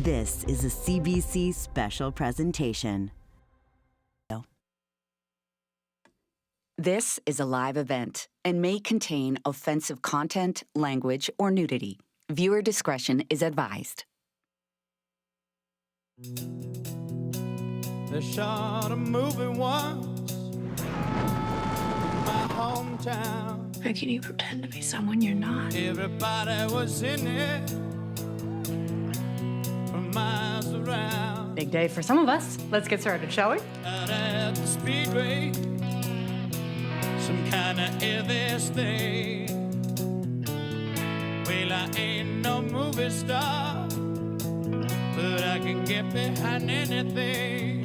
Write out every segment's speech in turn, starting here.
This is a CBC special presentation. This is a live event and may contain offensive content, language, or nudity. Viewer discretion is advised. They shot a movie once in my hometown. How can you pretend to be someone you're not? Everybody was in it from miles around. Big day for some of us. Let's get started, shall we? Out at the speedway, some kind of heavy thing. Well, I ain't no movie star, but I can get behind anything.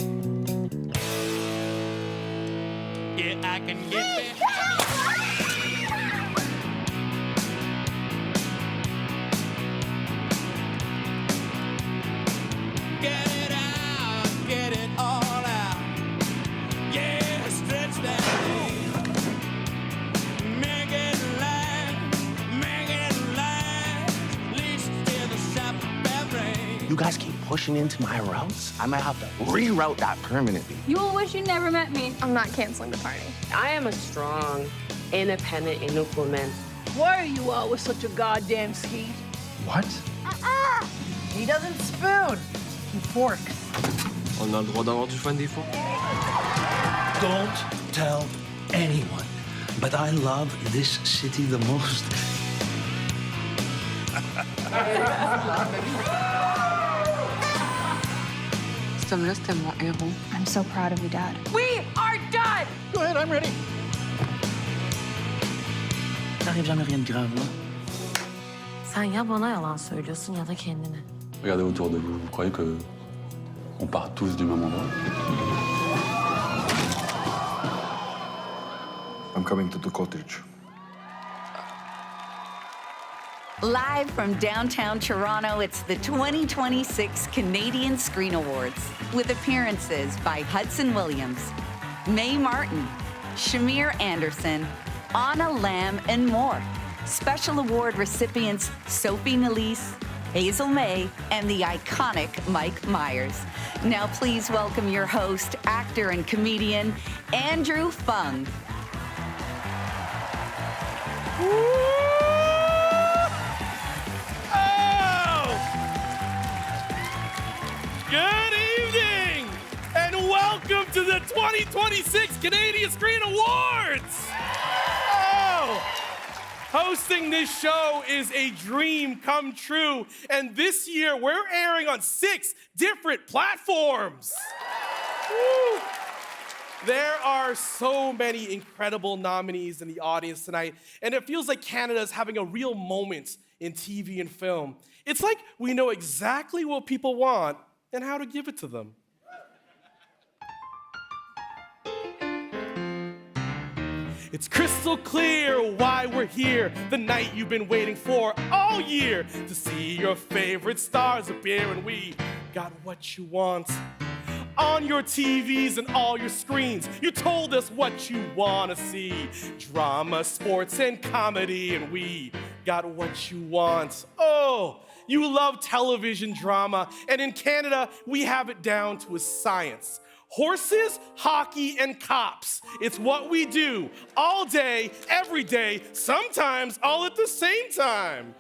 Yeah, I can get behind. Get it out, get it all out. Yeah, stretch that thing. Make it last, least till the shop rain. You guys keep pushing into my routes. I might have to reroute that permanently. You will wish you never met me. I'm not canceling the party. I am a strong, independent Inuk woman. Why are you always such a goddamn skeet? What? He doesn't spoon. He forks. On a le droit d'avoir du fun des fois. Don't tell anyone, but I love this city the most. Cet homme-là, c'était mon héros. I'm so proud of you, Dad. We are done! Go ahead, I'm ready. T'arrives jamais rien de grave, là? Sen ya bana yalan söylüyorsun ya da kendine. Regardez autour de vous, vous croyez que on part tous du même endroit? I'm coming to the cottage. Live from downtown Toronto, it's the 2026 Canadian Screen Awards with appearances by Hudson Williams, Mae Martin, Shamir Anderson, Anna Lamb, and more. Special award recipients Sophie Nélisse, Hazel May, and the iconic Mike Myers. Now please welcome your host, actor and comedian, Andrew Phung. Good evening, and welcome to the 2026 Canadian Screen Awards! Oh, hosting this show is a dream come true, and this year we're airing on 6 different platforms. Woo. There are so many incredible nominees in the audience tonight, and it feels like Canada is having a real moment in TV and film. It's like we know exactly what people want and how to give it to them. It's crystal clear why we're here, the night you've been waiting for all year, to see your favorite stars appear, and we got what you want. On your TVs and all your screens, you told us what you wanna see. Drama, sports, and comedy, and we got what you want. Oh, you love television drama, and in Canada, we have it down to a science. Horses, hockey, and cops. It's what we do all day, every day, sometimes all at the same time.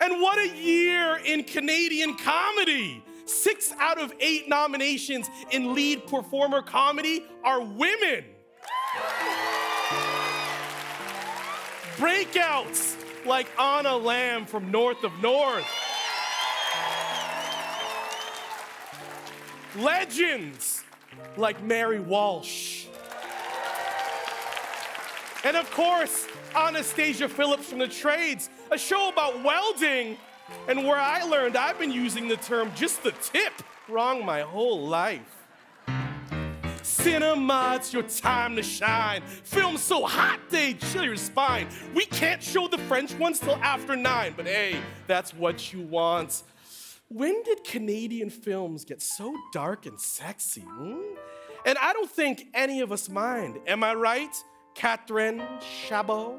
And what a year in Canadian comedy. 6 out of 8 nominations in lead performer comedy are women. Breakouts like Anna Lamb from North of North. Legends like Mary Walsh. And of course, Anastasia Phillips from The Trades, a show about welding, and where I learned I've been using the term just the tip wrong my whole life. Cinema, it's your time to shine. Films so hot they chill your spine. We can't show the French ones till after 9, but hey, that's what you want. When did Canadian films get so dark and sexy? And I don't think any of us mind. Am I right, Catherine Chabot?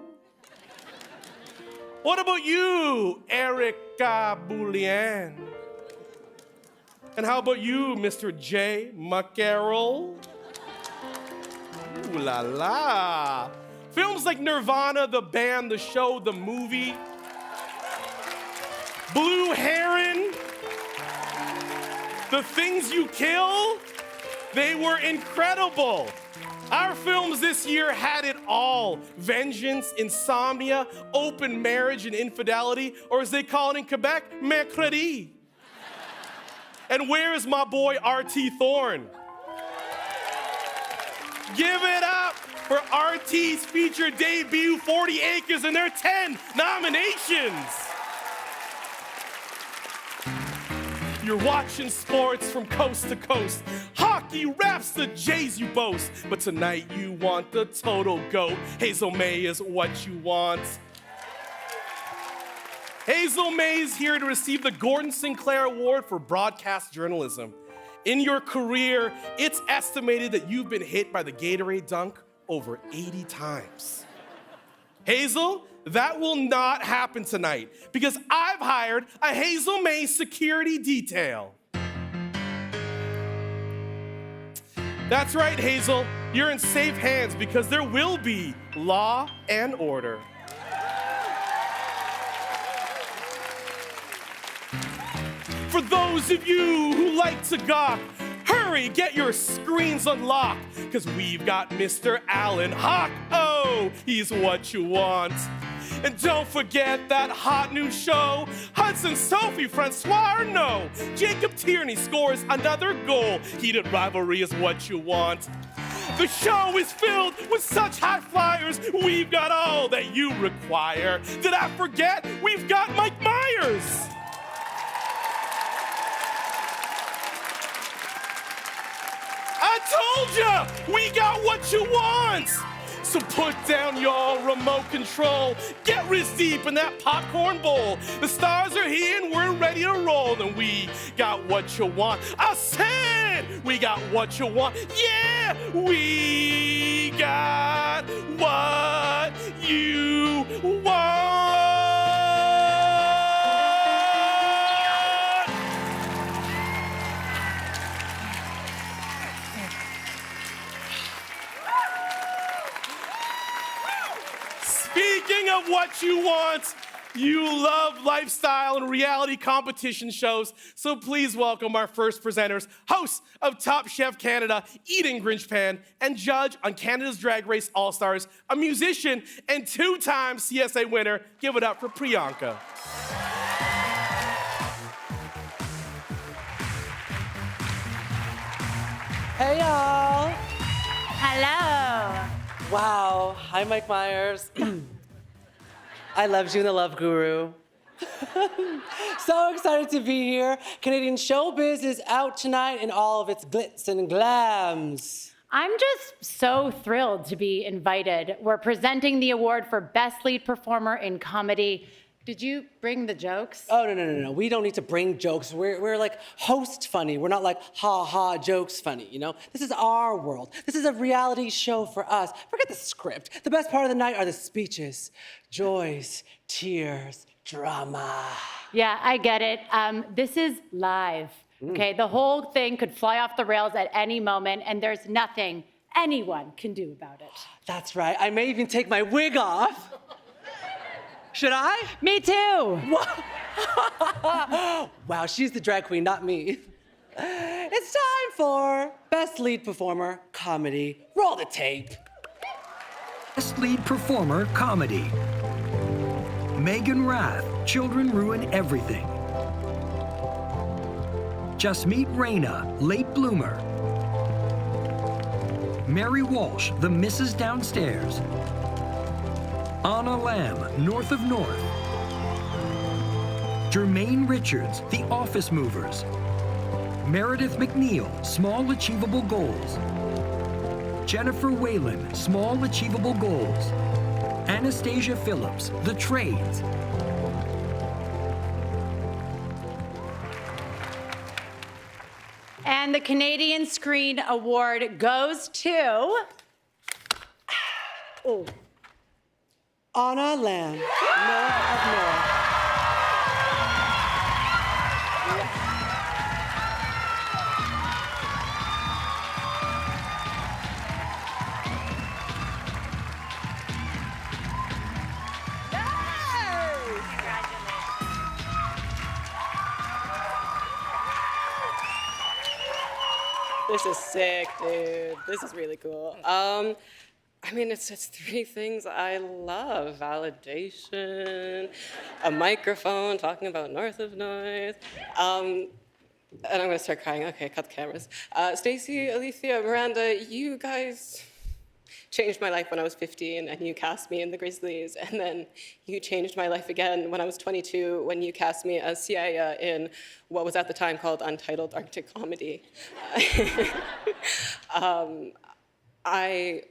What about you, Erica Boulien? And how about you, Mr. J. McCarroll? Ooh la la. Films like Nirvana, the band, the show, the movie, Blue Heron, The Things You Kill, they were incredible. Our films this year had it all. Vengeance, insomnia, open marriage and infidelity, or as they call it in Quebec, mercredi. And where is my boy R.T. Thorne? Give it up for RT's feature debut, 40 Acres, and their 10 nominations. You're watching sports from coast to coast. Hockey raps the Jays you boast. But tonight you want the total GOAT. Hazel May is what you want. Hazel May is here to receive the Gordon Sinclair Award for Broadcast Journalism. In your career, it's estimated that you've been hit by the Gatorade dunk over 80 times. Hazel, that will not happen tonight because I've hired a Hazel May security detail. That's right, Hazel. You're in safe hands because there will be law and order. For those of you who like to gawk, hurry, get your screens unlocked, because we've got Mr. Alan Hawk. Oh, he's what you want. And don't forget that hot new show, Hudson Sophie Francois Arnaud. Jacob Tierney scores another goal. Heated rivalry is what you want. The show is filled with such high flyers. We've got all that you require. Did I forget? We've got Mike Myers. I told ya, we got what you want. So put down your remote control. Get wrist deep in that popcorn bowl. The stars are here and we're ready to roll. And we got what you want. I said we got what you want. Yeah, we got what you want. Speaking of what you want, you love lifestyle and reality competition shows, so please welcome our first presenters, hosts of Top Chef Canada, Eating Grinch Pan, and judge on Canada's Drag Race All-Stars, a musician and two-time CSA winner. Give it up for Priyanka. Hey, y'all. Hello. Wow. Hi, Mike Myers. I loved you in The Love Guru. So excited to be here. Canadian showbiz is out tonight in all of its glitz and glams. I'm just so thrilled to be invited. We're presenting the award for Best Lead Performer in Comedy. Did you bring the jokes? Oh, no. We don't need to bring jokes. We're like host funny. We're not like ha jokes funny, you know? This is our world. This is a reality show for us. Forget the script. The best part of the night are the speeches. Joys, tears, drama. Yeah, I get it. This is live, okay? The whole thing could fly off the rails at any moment, and there's nothing anyone can do about it. That's right. I may even take my wig off. Should I? Me too. Wow, she's the drag queen, not me. It's time for Best Lead Performer Comedy. Roll the tape. Best Lead Performer Comedy. Megan Rath, Children Ruin Everything. Jasmeet Raina, Late Bloomer. Mary Walsh, The Mrs. Downstairs. Anna Lamb, North of North. Jermaine Richards, The Office Movers. Meredith McNeil, Small Achievable Goals. Jennifer Whalen, Small Achievable Goals. Anastasia Phillips, The Trades. And the Canadian Screen Award goes to... Oh. Anna Lamb, North of North. This is sick, dude. This is really cool. I mean, it's just three things I love. Validation, a microphone, talking about North of North. And I'm gonna start crying. Okay, cut the cameras. Stacey, Alicia, Miranda, you guys changed my life when I was 15 and you cast me in the Grizzlies. And then you changed my life again when I was 22 when you cast me as Siaya in what was at the time called Untitled Arctic Comedy. I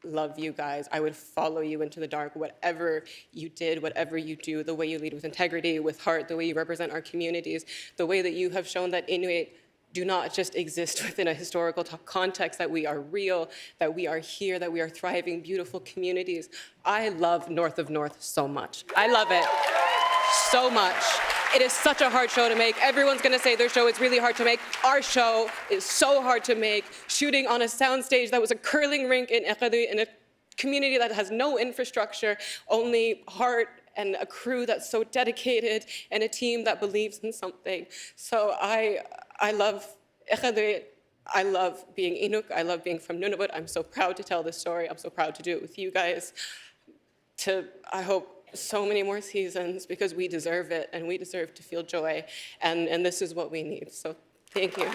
love you guys. I would follow you into the dark, whatever you did, whatever you do, the way you lead with integrity, with heart, the way you represent our communities, the way that you have shown that Inuit do not just exist within a historical context, that we are real, that we are here, that we are thriving, beautiful communities. I love North of North so much. I love it so much. It is such a hard show to make. Everyone's gonna say their show is really hard to make. Our show is so hard to make. Shooting on a soundstage that was a curling rink in Ekadu, in a community that has no infrastructure, only heart and a crew that's so dedicated and a team that believes in something. So I love Ekadu. I love being Inuk. I love being from Nunavut. I'm so proud to tell this story. I'm so proud to do it with you guys. I hope, so many more seasons, because we deserve it and we deserve to feel joy, and this is what we need. So thank you.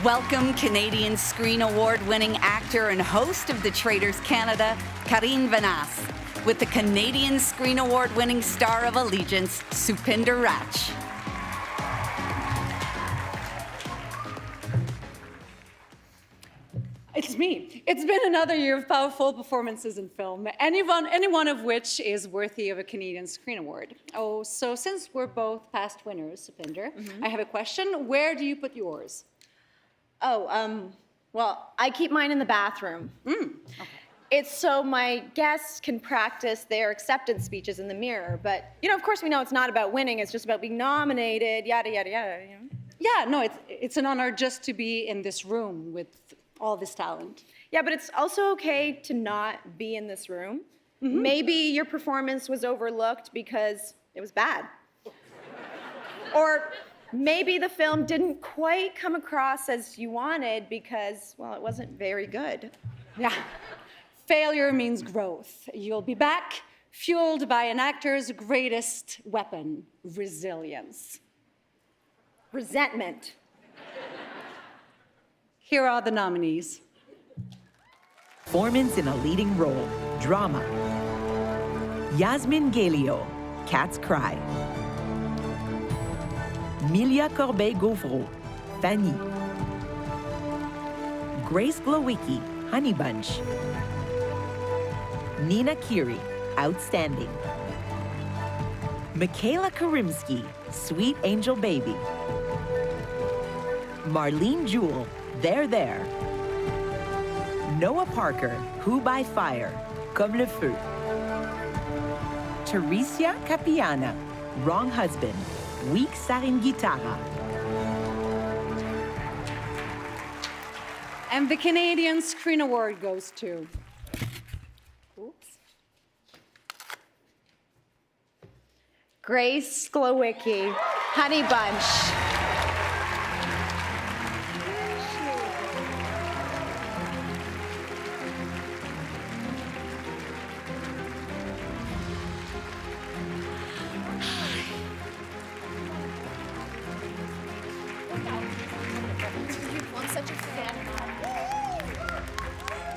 Welcome Canadian Screen Award-winning actor and host of The Traitors Canada, Karine Vanasse, with the Canadian Screen Award-winning star of Allegiance, Supinder Raj. It's me. It's been another year of powerful performances in film, any one of which is worthy of a Canadian Screen Award. Oh, so since we're both past winners, Supinder, I have a question. Where do you put yours? Oh, well, I keep mine in the bathroom. Okay. It's so my guests can practice their acceptance speeches in the mirror. But, of course we know it's not about winning. It's just about being nominated, yada, yada, yada. Yeah, no, it's an honor just to be in this room with all this talent. Yeah, but it's also okay to not be in this room. Maybe your performance was overlooked because it was bad. Or maybe the film didn't quite come across as you wanted because, well, it wasn't very good. Yeah. Failure means growth. You'll be back, fueled by an actor's greatest weapon, resilience. Resentment. Here are the nominees. Performance in a leading role, drama. Yasmin Galio, Cat's Cry. Milia Corbeil-Gauvreau, Fanny. Grace Glowicki, Honey Bunch. Nina Kiri, Outstanding. Michaela Karimsky, Sweet Angel Baby. Marlene Jewell, There. Noah Parker, Who by Fire, Comme le Feu. Teresia Capiana, Wrong Husband, Weak Sarin Guitarra. And the Canadian Screen Award goes to... Grace Glowicki, Honey Bunch.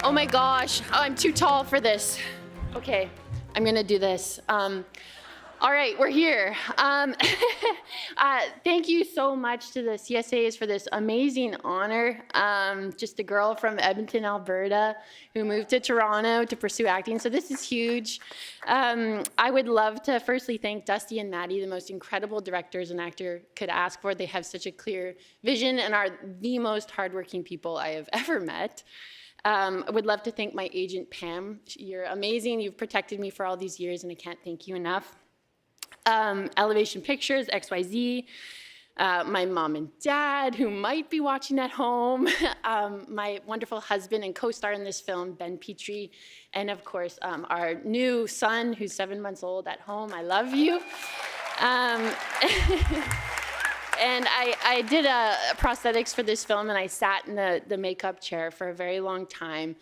Oh my gosh, I'm too tall for this. Okay, I'm gonna do this. All right, we're here. Thank you so much to the CSAs for this amazing honor. Just a girl from Edmonton, Alberta, who moved to Toronto to pursue acting, so this is huge. I would love to firstly thank Dusty and Maddie, the most incredible directors an actor could ask for. They have such a clear vision and are the most hardworking people I have ever met. I would love to thank my agent, Pam. You're amazing. You've protected me for all these years, and I can't thank you enough. Elevation Pictures, XYZ, my mom and dad, who might be watching at home, my wonderful husband and co-star in this film, Ben Petrie, and of course, our new son, who's 7 months old at home. I love you. And I did prosthetics for this film, and I sat in the makeup chair for a very long time,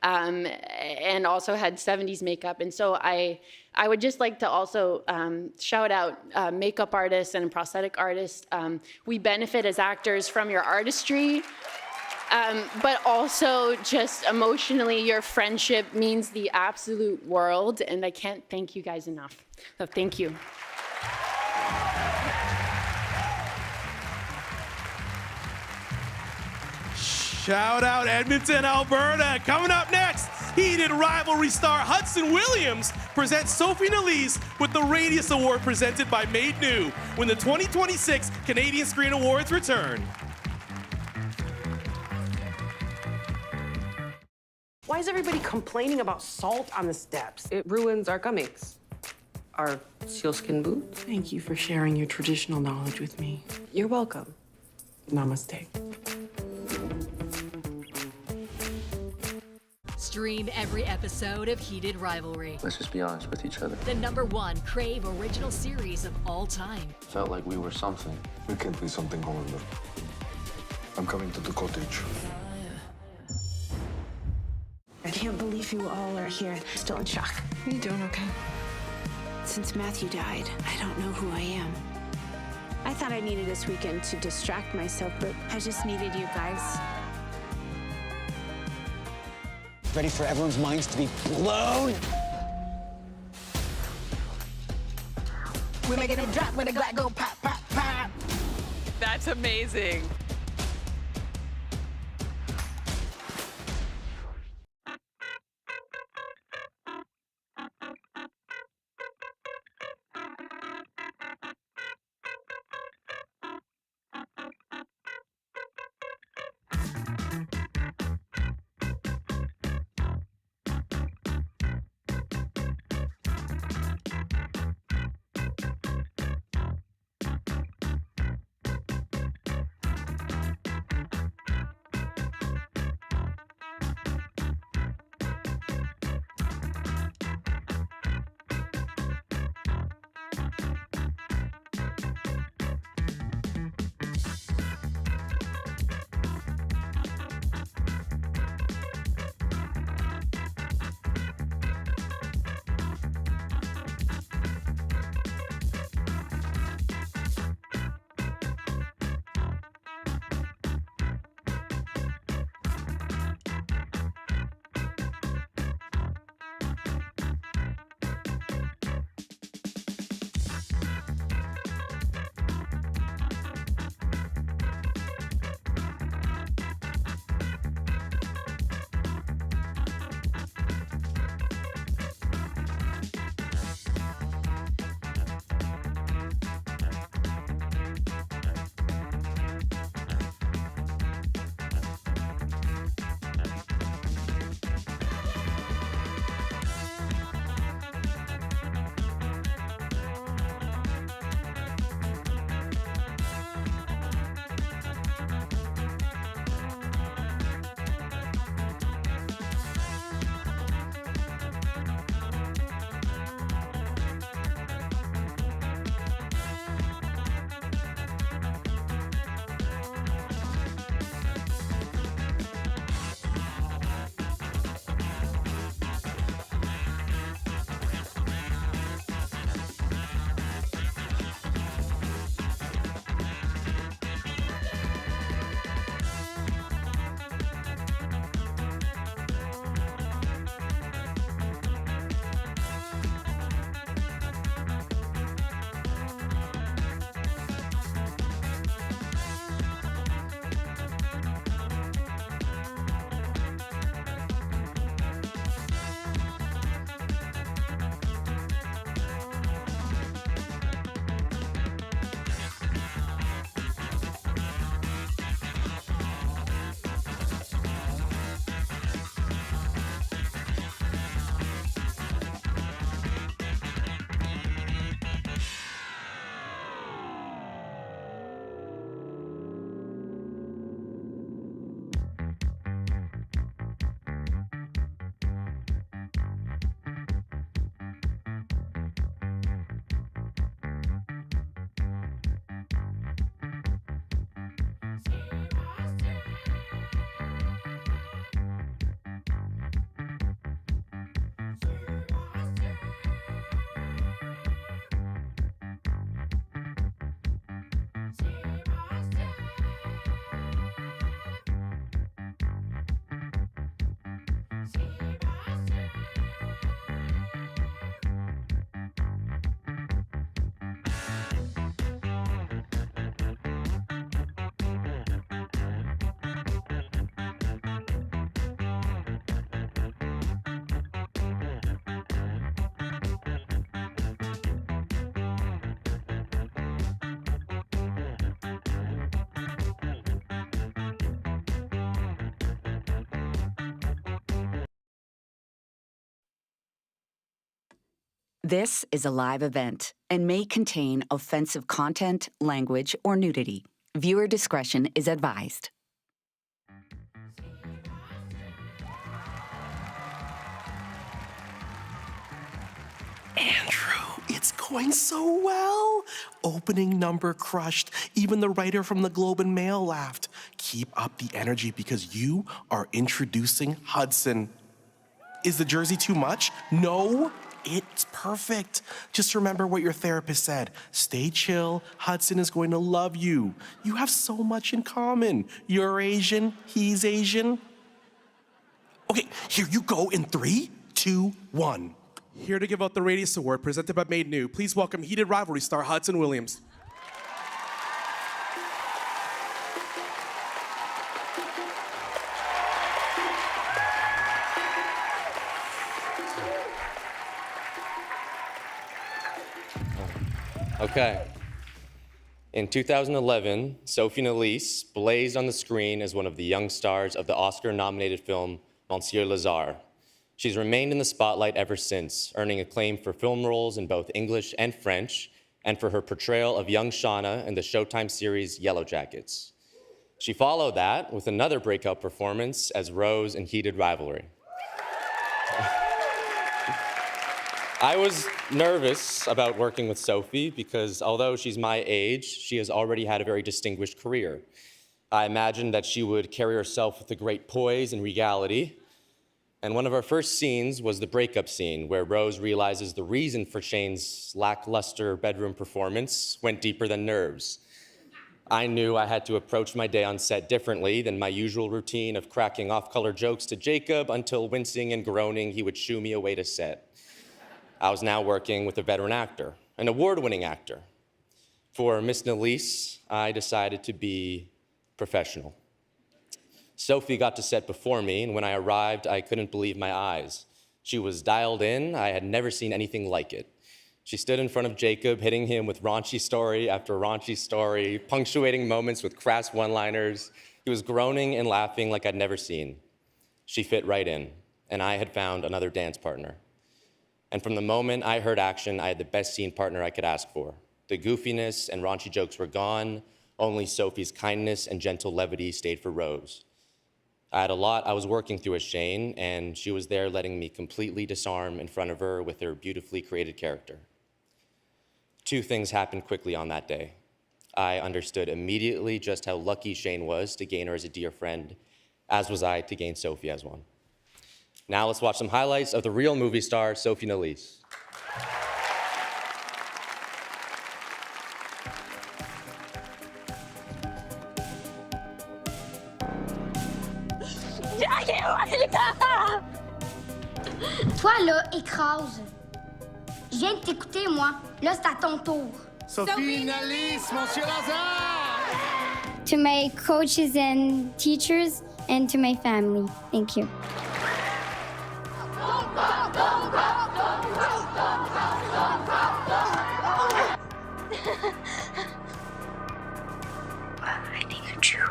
and also had 70s makeup. And so I would just like to also shout out makeup artists and prosthetic artists. We benefit as actors from your artistry, but also just emotionally, your friendship means the absolute world, and I can't thank you guys enough. So thank you. Shout out Edmonton, Alberta. Coming up next, heated rivalry star Hudson Williams presents Sophie Nélisse with the Radius Award presented by Made New when the 2026 Canadian Screen Awards return. Why is everybody complaining about salt on the steps? It ruins our gummies. Our sealskin boots. Thank you for sharing your traditional knowledge with me. You're welcome. Namaste. Stream every episode of Heated Rivalry, Let's just be honest with each other. the #1 Crave original series of all time. Felt like we were something. We can't be something, however. I'm coming to the cottage. I can't believe you all are here. Still in shock. Are you doing okay? Since Matthew died, I don't know who I am. I thought I needed this weekend to distract myself, but I just needed you guys. Ready for everyone's minds to be blown? We're making them drop when the Glock go pop, pop, pop. That's amazing. This is a live event and may contain offensive content, language, or nudity. Viewer discretion is advised. Andrew, it's going so well. Opening number crushed. Even the writer from the Globe and Mail laughed. Keep up the energy because you are introducing Hudson. Is the jersey too much? No, it's perfect. Just remember what your therapist said. Stay chill. Hudson is going to love you. You have so much in common. You're Asian, he's Asian. Okay, here you go in 3, 2, 1. Here to give out the Radius Award presented by Made New, please welcome heated rivalry star Hudson Williams. Okay. In 2011, Sophie Nélisse blazed on the screen as one of the young stars of the Oscar-nominated film Monsieur Lazare. She's remained in the spotlight ever since, earning acclaim for film roles in both English and French, and for her portrayal of young Shauna in the Showtime series Yellow Jackets. She followed that with another breakout performance as Rose in Heated Rivalry. I was nervous about working with Sophie because although she's my age, she has already had a very distinguished career. I imagined that she would carry herself with a great poise and regality. And one of our first scenes was the breakup scene where Rose realizes the reason for Shane's lackluster bedroom performance went deeper than nerves. I knew I had to approach my day on set differently than my usual routine of cracking off-color jokes to Jacob until wincing and groaning he would shoo me away to set. I was now working with a veteran actor, an award-winning actor. For Miss Nélisse, I decided to be professional. Sophie got to set before me, and when I arrived, I couldn't believe my eyes. She was dialed in. I had never seen anything like it. She stood in front of Jacob, hitting him with raunchy story after raunchy story, punctuating moments with crass one-liners. He was groaning and laughing like I'd never seen. She fit right in, and I had found another dance partner. And from the moment I heard action, I had the best scene partner I could ask for. The goofiness and raunchy jokes were gone. Only Sophie's kindness and gentle levity stayed for Rose. I had a lot I was working through as Shane, and she was there letting me completely disarm in front of her with her beautifully created character. 2 things happened quickly on that day. I understood immediately just how lucky Shane was to gain her as a dear friend, as was I to gain Sophie as one. Now let's watch some highlights of the real movie star, Sophie Nélisse. Toi, là, écrase. Je viens de t'écouter, moi. Là, c'est à ton tour. Sophie Nélisse, Monsieur Lazare! To my coaches and teachers and to my family, thank you. I need you.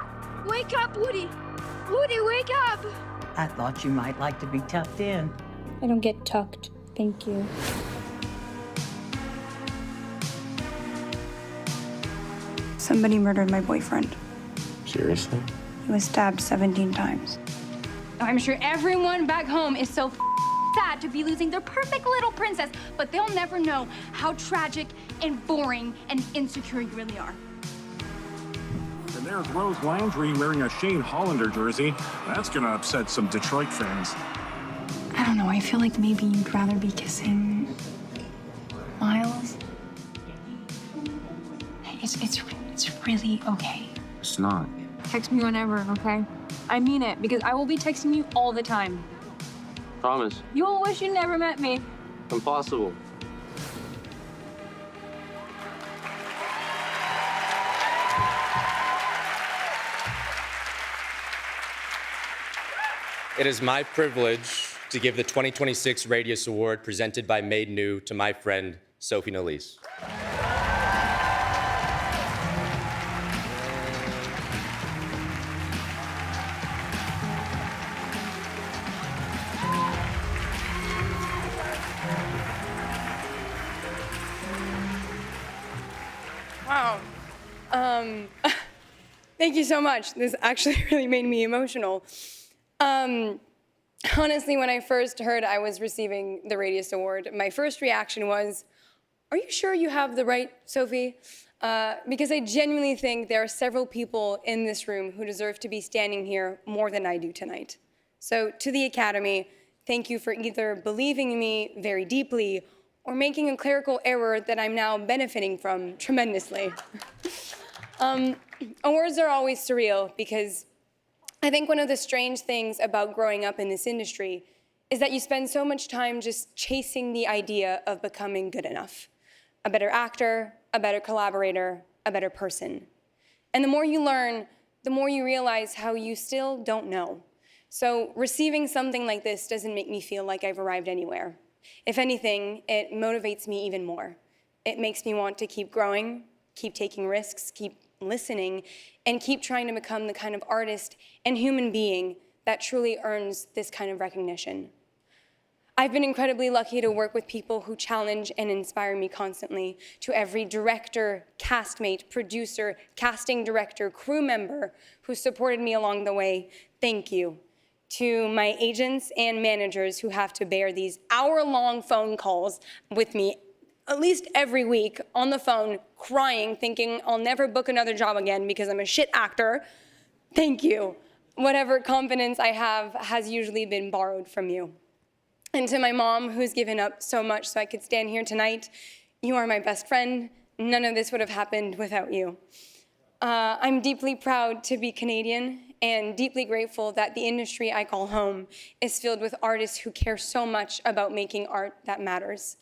Wake up, Woody. Woody, wake up. I thought you might like to be tucked in. I don't get tucked. Thank you. Somebody murdered my boyfriend. Seriously? He was stabbed 17 times. I'm sure everyone back home is so sad to be losing their perfect little princess, but they'll never know how tragic and boring and insecure you really are. And there's Rose Landry wearing a Shane Hollander jersey. That's gonna upset some Detroit fans. I don't know, I feel like maybe you'd rather be kissing Miles. It's really okay. It's not. Text me whenever, okay? I mean it, because I will be texting you all the time. Promise. You'll wish you never met me. Impossible. It is my privilege to give the 2026 Radius Award presented by Made New to my friend, Sophie Nélisse. Thank you so much. This actually really made me emotional. Honestly, when I first heard I was receiving the Radius Award, my first reaction was, are you sure you have the right Sophie? Because I genuinely think there are several people in this room who deserve to be standing here more than I do tonight. So to the Academy, thank you for either believing in me very deeply or making a clerical error that I'm now benefiting from tremendously. Awards are always surreal because I think one of the strange things about growing up in this industry is that you spend so much time just chasing the idea of becoming good enough. A better actor, a better collaborator, a better person. And the more you learn, the more you realize how you still don't know. So receiving something like this doesn't make me feel like I've arrived anywhere. If anything, it motivates me even more. It makes me want to keep growing, keep taking risks, keep listening, and keep trying to become the kind of artist and human being that truly earns this kind of recognition. I've been incredibly lucky to work with people who challenge and inspire me constantly. To every director, castmate, producer, casting director, crew member who supported me along the way, thank you. To my agents and managers who have to bear these hour-long phone calls with me at least every week on the phone, crying, thinking I'll never book another job again because I'm a shit actor, thank you. Whatever confidence I have has usually been borrowed from you. And to my mom, who's given up so much so I could stand here tonight, you are my best friend. None of this would have happened without you. I'm deeply proud to be Canadian and deeply grateful that the industry I call home is filled with artists who care so much about making art that matters.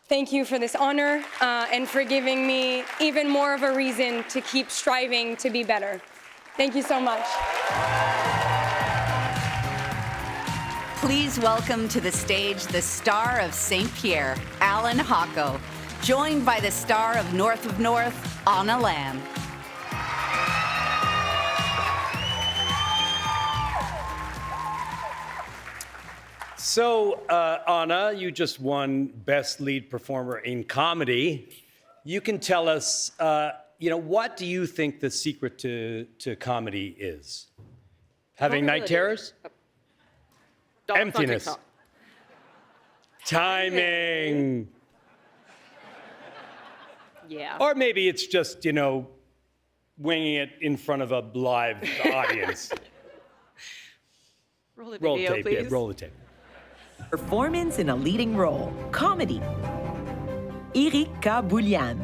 Thank you for this honor and for giving me even more of a reason to keep striving to be better. Thank you so much. Please welcome to the stage the star of St. Pierre, Alan Hocko, joined by the star of North, Anna Lamb. So, Anna, you just won Best Lead Performer in Comedy. You can tell us, what do you think the secret to comedy is? Having night terrors? Emptiness. Timing. Yeah. Or maybe it's just, winging it in front of a live audience. Roll the Roll video, tape, please. yeah, roll the tape. Performance in a leading role, comedy. Eric K. Boulian,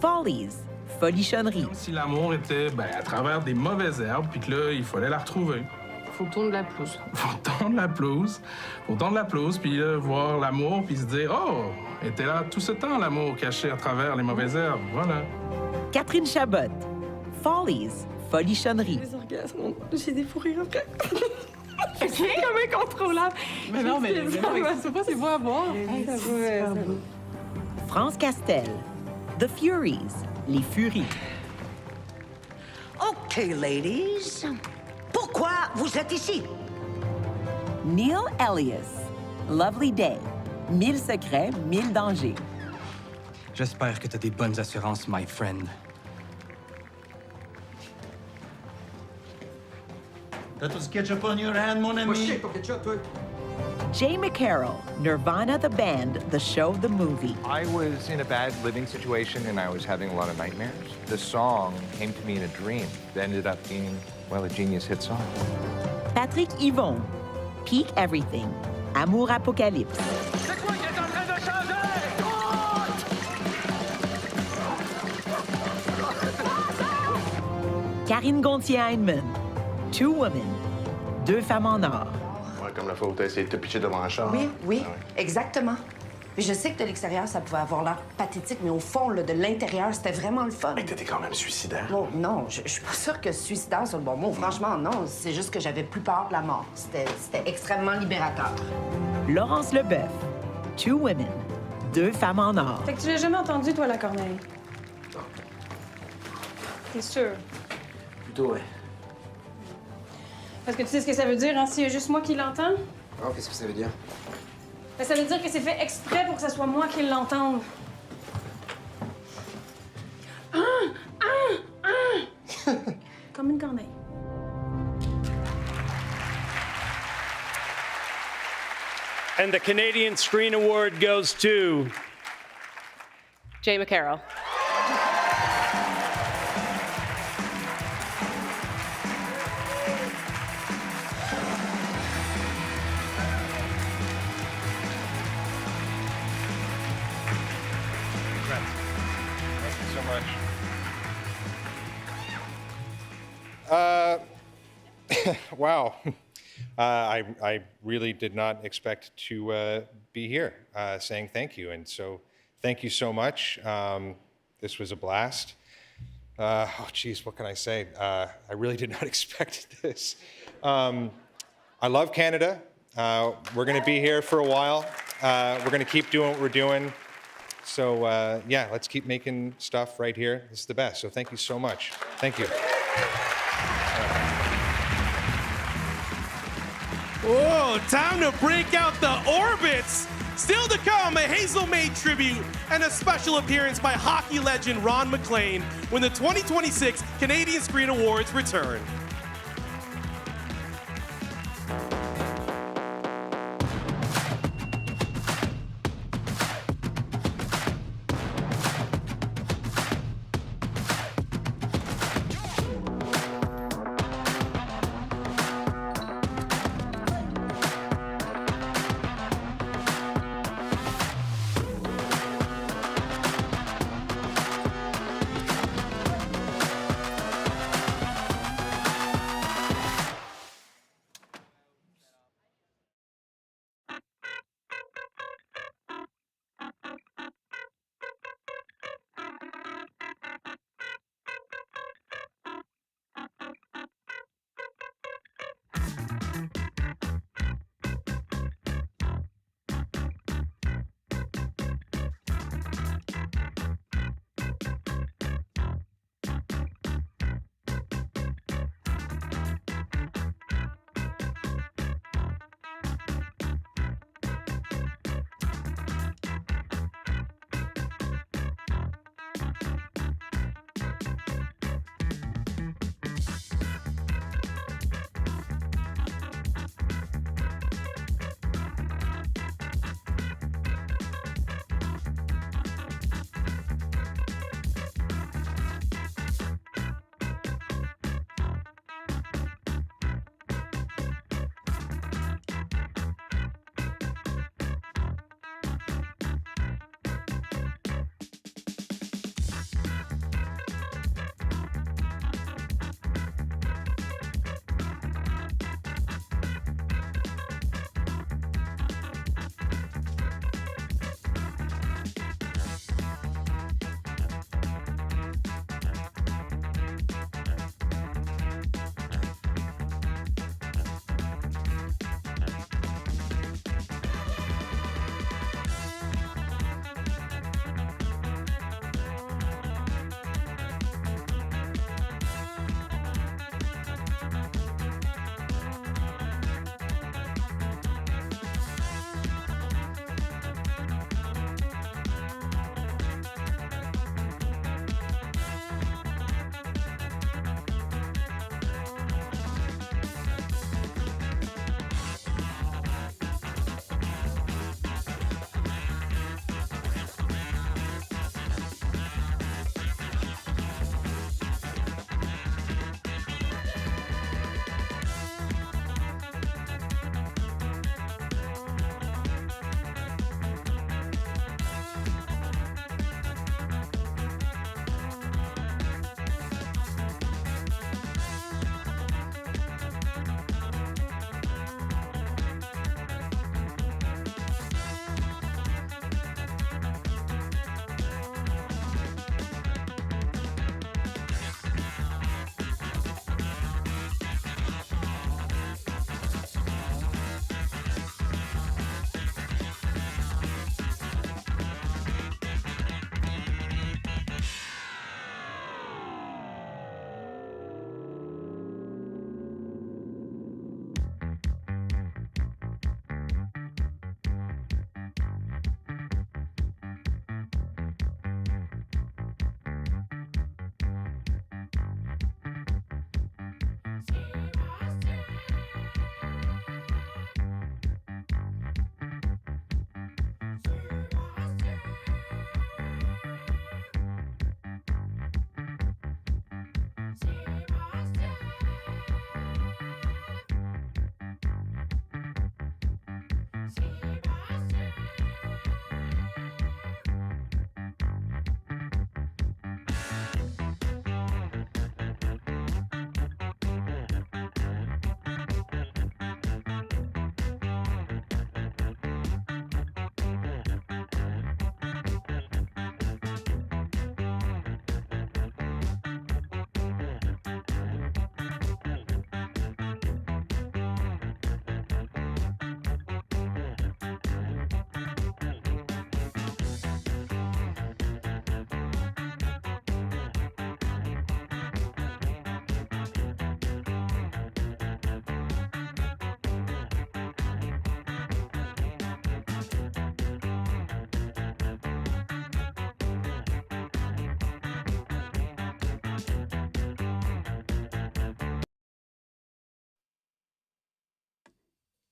Follies, Folichonnerie. Si l'amour était à travers des mauvaises herbes, puis que là, il fallait la retrouver. Faut tondre la pelouse. Faut tondre la pelouse. Faut tondre la pelouse, puis là, voir l'amour, puis se dire, oh, était là tout ce temps, l'amour caché à travers les mauvaises herbes. Voilà. Catherine Chabot, Follies, Folichonnerie. Des orgasmes, j'ai des fous rires après. Je suis comme incontrôlable. Mais non, mais c'est pas, c'est beau à voir. France Castel, The Furies, Les Furies. OK, ladies. Pourquoi vous êtes ici? Neil Elias, Lovely Day, 1000 secrets, 1000 dangers. J'espère que tu as des bonnes assurances, my friend. T'as tout ce ketchup on your hand, mon ami? Jay McCarroll, Nirvana the Band, The Show, The Movie. I was in a bad living situation and I was having a lot of nightmares. The song came to me in a dream that ended up being, well, a genius hit song. Patrick Yvon, Peak Everything, Amour Apocalypse. C'est quoi qui est en train de changer? Karine Gontier-Heinemann, Two Women, Deux femmes en or. Ouais, comme la fois où t'as essayé de te pitcher devant un char. Oui, oui, Ah ouais. exactement. Puis je sais que de l'extérieur, ça pouvait avoir l'air pathétique, mais au fond, là, de l'intérieur, c'était vraiment le fun. Mais t'étais quand même suicidaire. Non, non, je suis pas sûre que suicidaire, c'est le bon mot. Franchement, non. C'est juste que j'avais plus peur de la mort. C'était extrêmement libérateur. Laurence Leboeuf, Two Women, Deux femmes en or. Fait que tu l'as jamais entendu, toi, la corneille? T'es sûr? Plutôt, ouais. Parce que tu sais ce que ça veut dire, hein, s'il y a juste moi qui l'entends? Ah, qu'est-ce que ça veut dire? Ben, ça veut dire que c'est fait exprès pour que ce soit moi qui l'entende. comme une corneille. And the Canadian Screen Award goes to Jay McCarroll. Thank you so much. Wow. I really did not expect to be here saying thank you. And so thank you so much. This was a blast. Oh, geez, what can I say? I really did not expect this. I love Canada. We're going to be here for a while. We're going to keep doing what we're doing. So yeah, let's keep making stuff right here. This is the best. So thank you so much. Thank you. Whoa, time to break out the orbits. Still to come, a Hazel May tribute and a special appearance by hockey legend Ron MacLean when the 2026 Canadian Screen Awards return.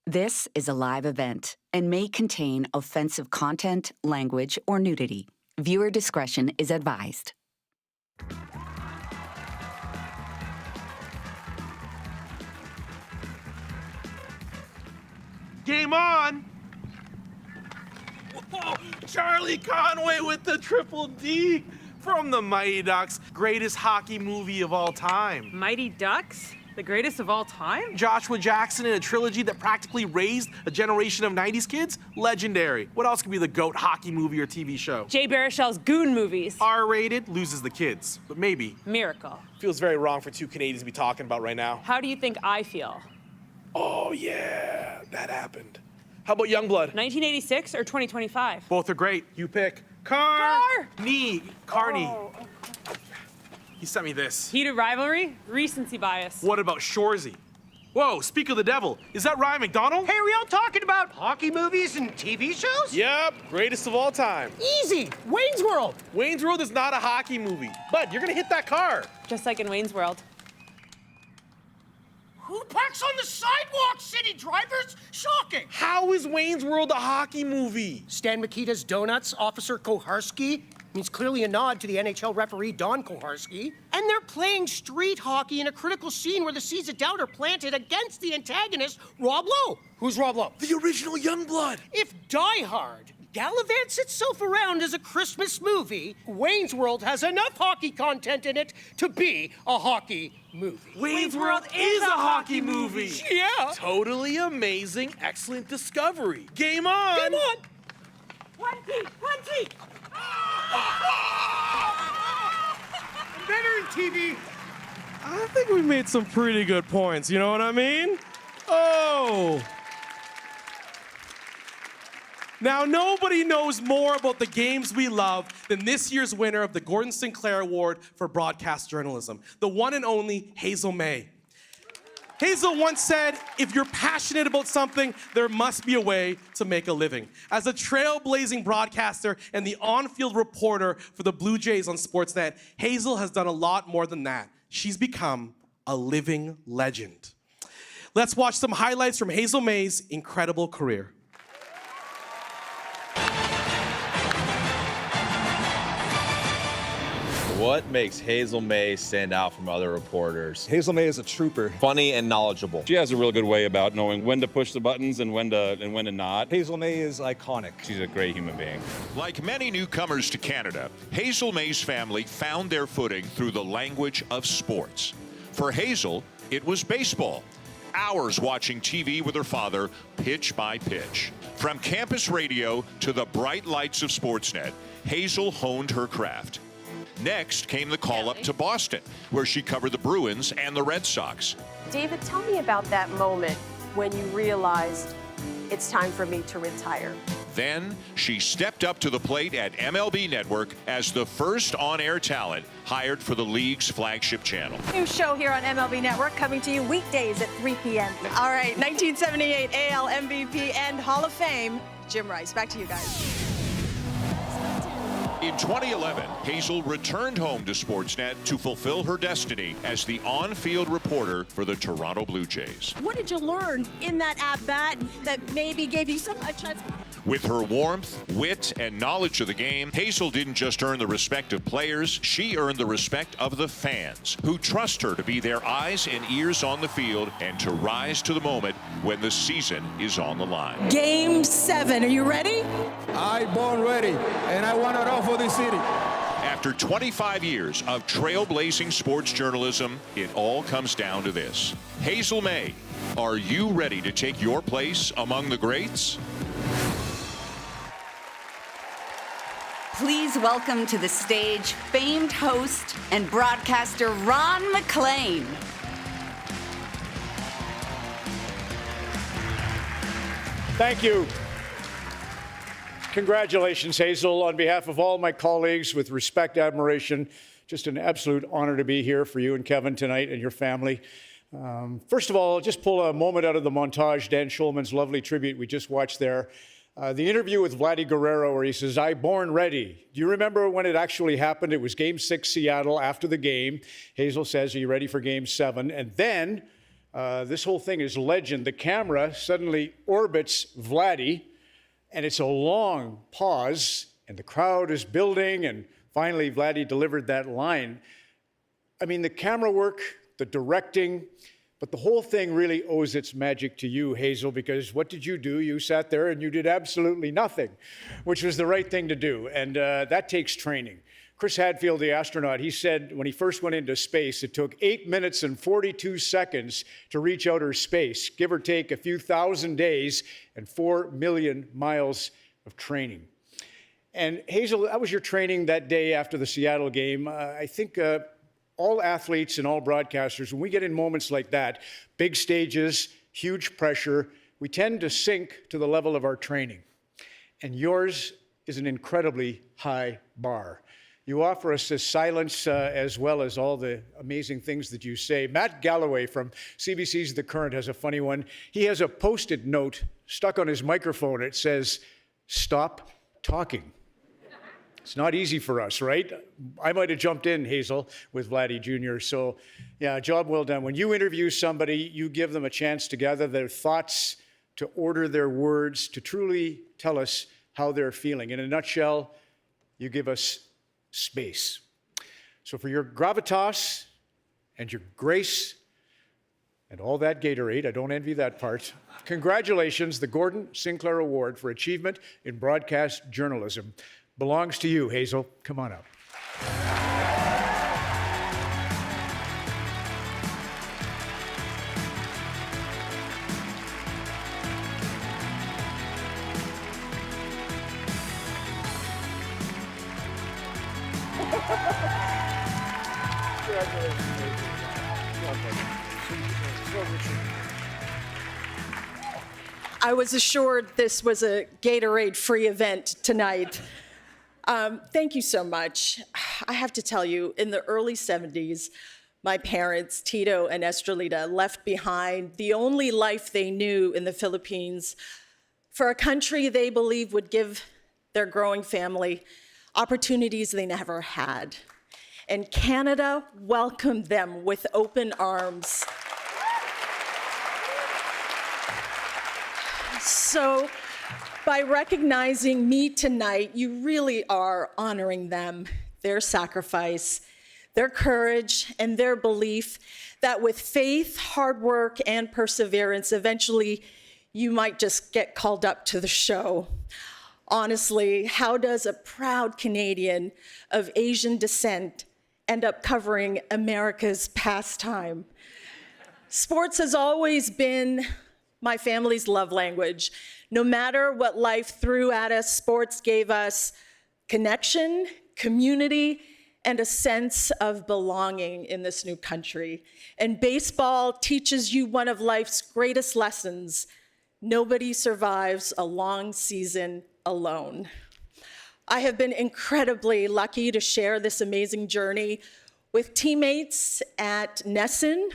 This is a live event and may contain offensive content, language, or nudity. Viewer discretion is advised. Game on! Whoa, Charlie Conway with the triple D from the Mighty Ducks, greatest hockey movie of all time. Mighty Ducks? The greatest of all time? Joshua Jackson in a trilogy that practically raised a generation of 90s kids? Legendary. What else could be the GOAT hockey movie or TV show? Jay Baruchel's Goon movies. R-rated, loses the kids, but maybe. Miracle. Feels very wrong for two Canadians to be talking about right now. How do you think I feel? Oh yeah, that happened. How about Youngblood? 1986 or 2025? Both are great. You pick. Carney. Oh. He sent me this. Heated rivalry? Recency bias. What about Shoresy? Whoa, speak of the devil. Is that Ryan McDonald? Hey, are we all talking about hockey movies and TV shows? Yep, greatest of all time. Easy. Wayne's World. Wayne's World is not a hockey movie. Bud, you're gonna hit that car. Just like in Wayne's World. Who parks on the sidewalk, city drivers? Shocking. How is Wayne's World a hockey movie? Stan Mikita's Donuts, Officer Koharski, means clearly a nod to the NHL referee Don Koharski. And they're playing street hockey in a critical scene where the seeds of doubt are planted against the antagonist, Rob Lowe. Who's Rob Lowe? The original Youngblood. If Die Hard gallivants itself around as a Christmas movie, Wayne's World has enough hockey content in it to be a hockey movie. Wayne's World is a hockey movie. Yeah. Totally amazing, excellent discovery. Game on. Game on. 20! Better in TV. I think we made some pretty good points, you know what I mean? Oh. Now, nobody knows more about the games we love than this year's winner of the Gordon Sinclair Award for Broadcast Journalism, the one and only Hazel May. Hazel once said, if you're passionate about something, there must be a way to make a living. As a trailblazing broadcaster and the on-field reporter for the Blue Jays on Sportsnet, Hazel has done a lot more than that. She's become a living legend. Let's watch some highlights from Hazel May's incredible career. What makes Hazel May stand out from other reporters? Hazel May is a trooper. Funny and knowledgeable. She has a real good way about knowing when to push the buttons and when to not. Hazel May is iconic. She's a great human being. Like many newcomers to Canada, Hazel May's family found their footing through the language of sports. For Hazel, it was baseball. Hours watching TV with her father, pitch by pitch. From campus radio to the bright lights of Sportsnet, Hazel honed her craft. Next came the call up to Boston, where she covered the Bruins and the Red Sox. David, tell me about that moment when you realized it's time for me to retire. Then she stepped up to the plate at MLB Network as the first on-air talent hired for the league's flagship channel. New show here on MLB Network coming to you weekdays at 3 p.m. All right, 1978 AL MVP and Hall of Fame, Jim Rice. Back to you guys. In 2011, Hazel returned home to Sportsnet to fulfill her destiny as the on-field reporter for the Toronto Blue Jays. What did you learn in that at-bat that maybe gave you so much chance? With her warmth, wit, and knowledge of the game, Hazel didn't just earn the respect of players, she earned the respect of the fans, who trust her to be their eyes and ears on the field and to rise to the moment when the season is on the line. Game 7, are you ready? I born ready, and I want it all for this city. After 25 years of trailblazing sports journalism, it all comes down to this. Hazel May, are you ready to take your place among the greats? Please welcome to the stage famed host and broadcaster Ron MacLean. Thank you. Congratulations, Hazel. On behalf of all my colleagues, with respect, admiration, just an absolute honor to be here for you and Kevin tonight and your family. First of all, just pull a moment out of the montage, Dan Schulman's lovely tribute we just watched there. The interview with Vladdy Guerrero where he says, I born ready. Do you remember when it actually happened? It was Game 6 Seattle. After the game, Hazel says, are you ready for Game 7? And then, this whole thing is legend. The camera suddenly orbits Vladdy, and it's a long pause, and the crowd is building, and finally Vladdy delivered that line. I mean, the camera work, the directing, but the whole thing really owes its magic to you, Hazel, because what did you do? You sat there and you did absolutely nothing, which was the right thing to do, and that takes training. Chris Hadfield, the astronaut, he said when he first went into space, it took 8 minutes and 42 seconds to reach outer space, give or take a few thousand days and 4 million miles of training. And Hazel, that was your training that day after the Seattle game. I think all athletes and all broadcasters, when we get in moments like that, big stages, huge pressure, we tend to sink to the level of our training. And yours is an incredibly high bar. You offer us this silence as well as all the amazing things that you say. Matt Galloway from CBC's The Current has a funny one. He has a Post-it note stuck on his microphone. It says, stop talking. It's not easy for us, right? I might have jumped in, Hazel, with Vladdy Jr. So, yeah, job well done. When you interview somebody, you give them a chance to gather their thoughts, to order their words, to truly tell us how they're feeling. In a nutshell, you give us space. So for your gravitas and your grace and all that Gatorade, I don't envy that part, congratulations, the Gordon Sinclair Award for Achievement in Broadcast Journalism belongs to you, Hazel. Come on up. I was assured this was a Gatorade-free event tonight. Thank you so much. I have to tell you, in the early 70s, my parents, Tito and Estrelita, left behind the only life they knew in the Philippines for a country they believed would give their growing family opportunities they never had. And Canada welcomed them with open arms. So, by recognizing me tonight, you really are honoring them, their sacrifice, their courage, and their belief that with faith, hard work, and perseverance, eventually you might just get called up to the show. Honestly, how does a proud Canadian of Asian descent end up covering America's pastime? Sports has always been my family's love language. No matter what life threw at us, sports gave us connection, community, and a sense of belonging in this new country. And baseball teaches you one of life's greatest lessons. Nobody survives a long season alone. I have been incredibly lucky to share this amazing journey with teammates at NESN,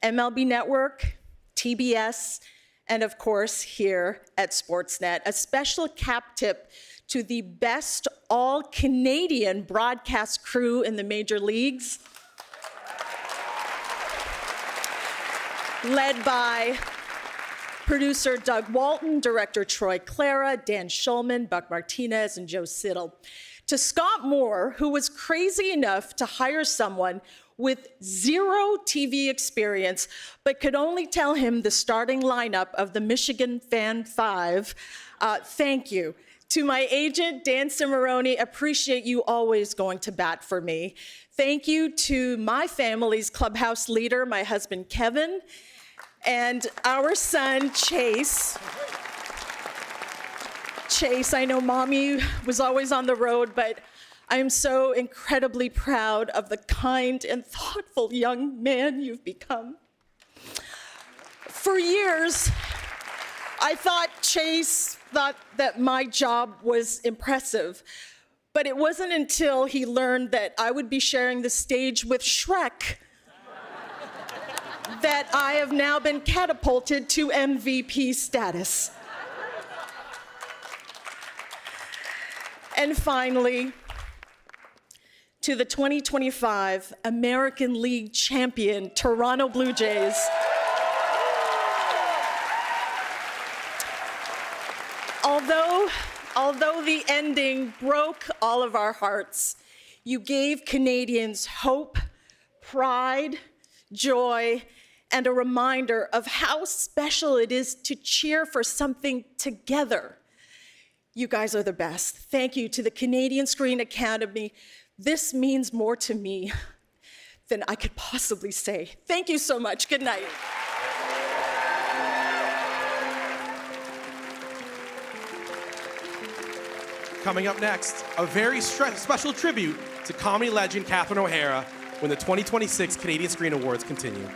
MLB Network, TBS, and of course here at Sportsnet. A special cap tip to the best all-Canadian broadcast crew in the major leagues, led by producer Doug Walton, director Troy Clara, Dan Schulman, Buck Martinez, and Joe Siddle. To Scott Moore, who was crazy enough to hire someone with zero TV experience, but could only tell him the starting lineup of the Michigan Fan 5, thank you. To my agent, Dan Cimarroni, appreciate you always going to bat for me. Thank you to my family's clubhouse leader, my husband, Kevin, and our son, Chase. Chase, I know Mommy was always on the road, but I am so incredibly proud of the kind and thoughtful young man you've become. For years, I thought Chase thought that my job was impressive, but it wasn't until he learned that I would be sharing the stage with Shrek that I have now been catapulted to MVP status. And finally, to the 2025 American League champion Toronto Blue Jays. Although the ending broke all of our hearts, you gave Canadians hope, pride, joy, and a reminder of how special it is to cheer for something together. You guys are the best. Thank you to the Canadian Screen Academy. This means more to me than I could possibly say. Thank you so much. Good night. Coming up next, a very special tribute to comedy legend Catherine O'Hara when the 2026 Canadian Screen Awards continue.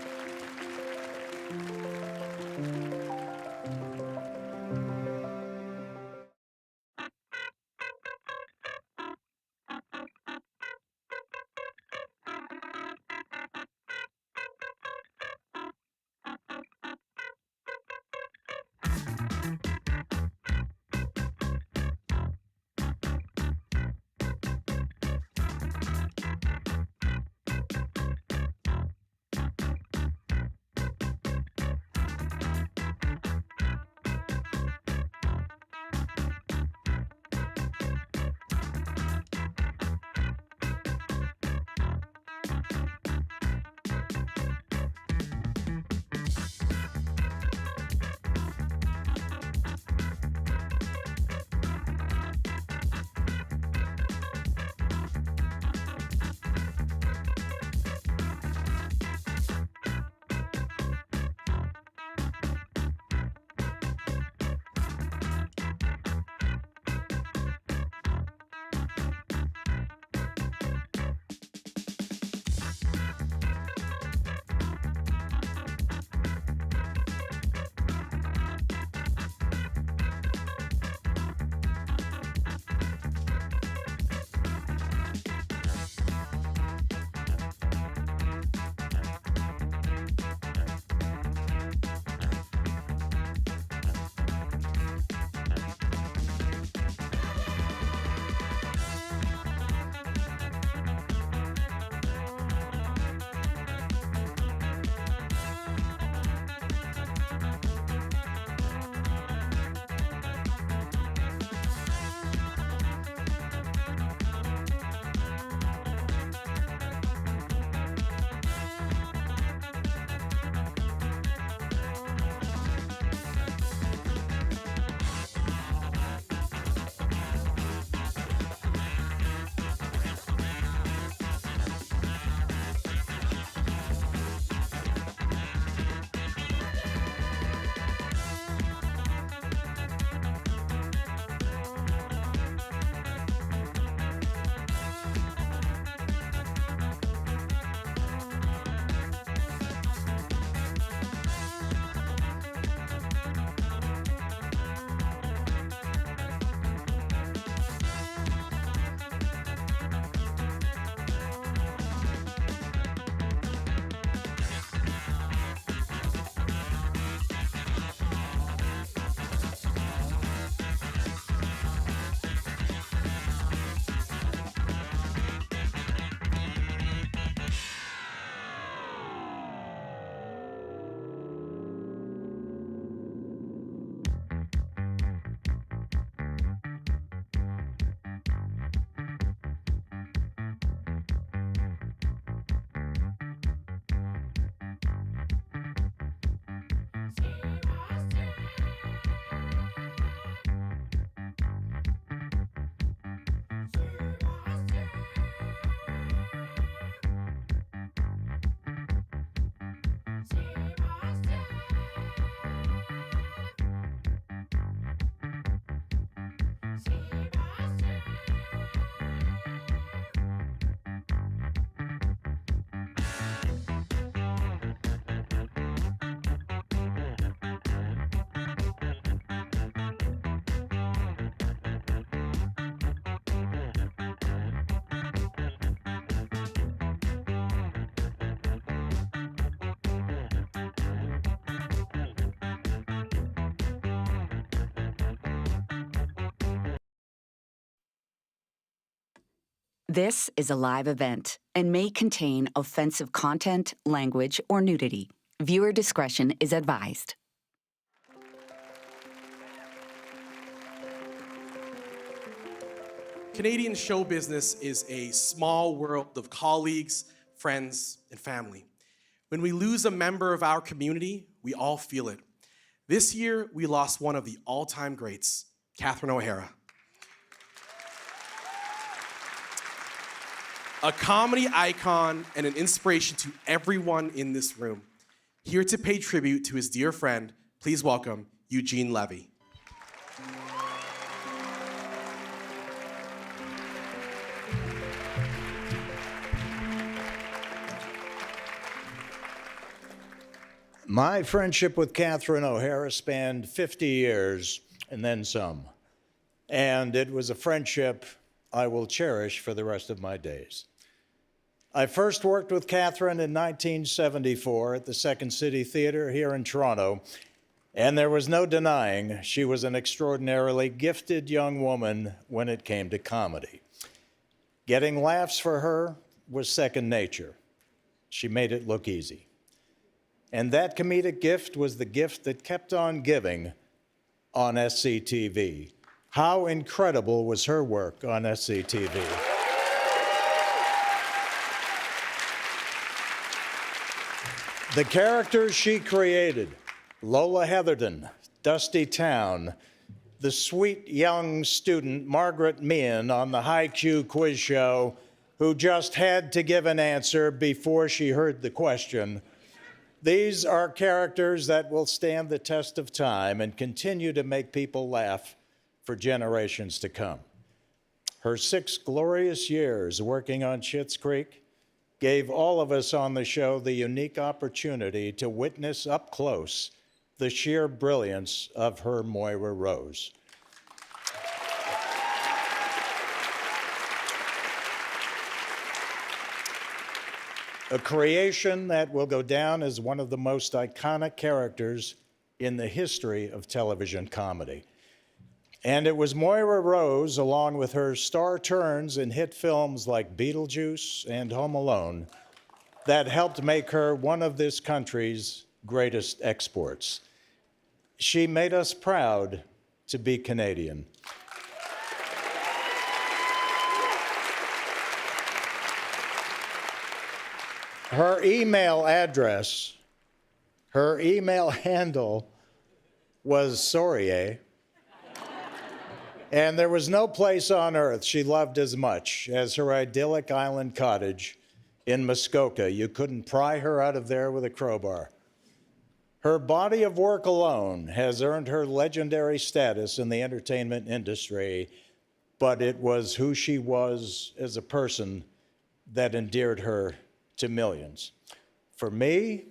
This is a live event and may contain offensive content, language, or nudity. Viewer discretion is advised. Canadian show business is a small world of colleagues, friends, and family. When we lose a member of our community, we all feel it. This year, we lost one of the all-time greats, Catherine O'Hara. A comedy icon and an inspiration to everyone in this room. Here to pay tribute to his dear friend, please welcome Eugene Levy. My friendship with Catherine O'Hara spanned 50 years and then some. And it was a friendship I will cherish for the rest of my days. I first worked with Catherine in 1974 at the Second City Theatre here in Toronto, and there was no denying she was an extraordinarily gifted young woman when it came to comedy. Getting laughs for her was second nature. She made it look easy. And that comedic gift was the gift that kept on giving on SCTV. How incredible was her work on SCTV? The characters she created, Lola Heatherton, Dusty Town, the sweet young student Margaret Meehan on the High Q quiz show, who just had to give an answer before she heard the question. These are characters that will stand the test of time and continue to make people laugh for generations to come. Her 6 glorious years working on Schitt's Creek gave all of us on the show the unique opportunity to witness up close the sheer brilliance of her Moira Rose. A creation that will go down as one of the most iconic characters in the history of television comedy. And it was Moira Rose, along with her star turns in hit films like Beetlejuice and Home Alone, that helped make her one of this country's greatest exports. She made us proud to be Canadian. Her email address, her email handle was Sourier. And there was no place on earth she loved as much as her idyllic island cottage in Muskoka. You couldn't pry her out of there with a crowbar. Her body of work alone has earned her legendary status in the entertainment industry, but it was who she was as a person that endeared her to millions. For me,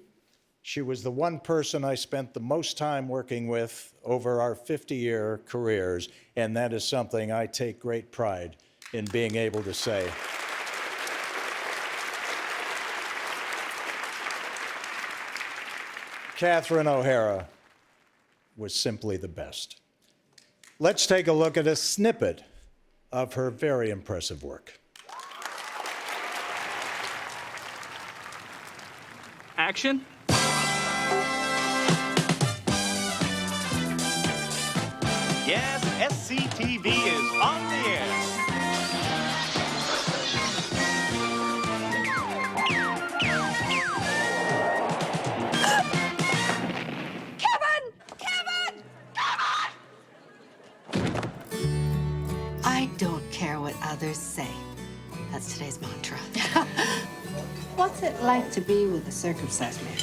she was the one person I spent the most time working with over our 50-year careers, and that is something I take great pride in being able to say. Catherine O'Hara was simply the best. Let's take a look at a snippet of her very impressive work. Action. Yes, SCTV is on the air. Kevin! I don't care what others say. That's today's mantra. What's it like to be with a circumcised man?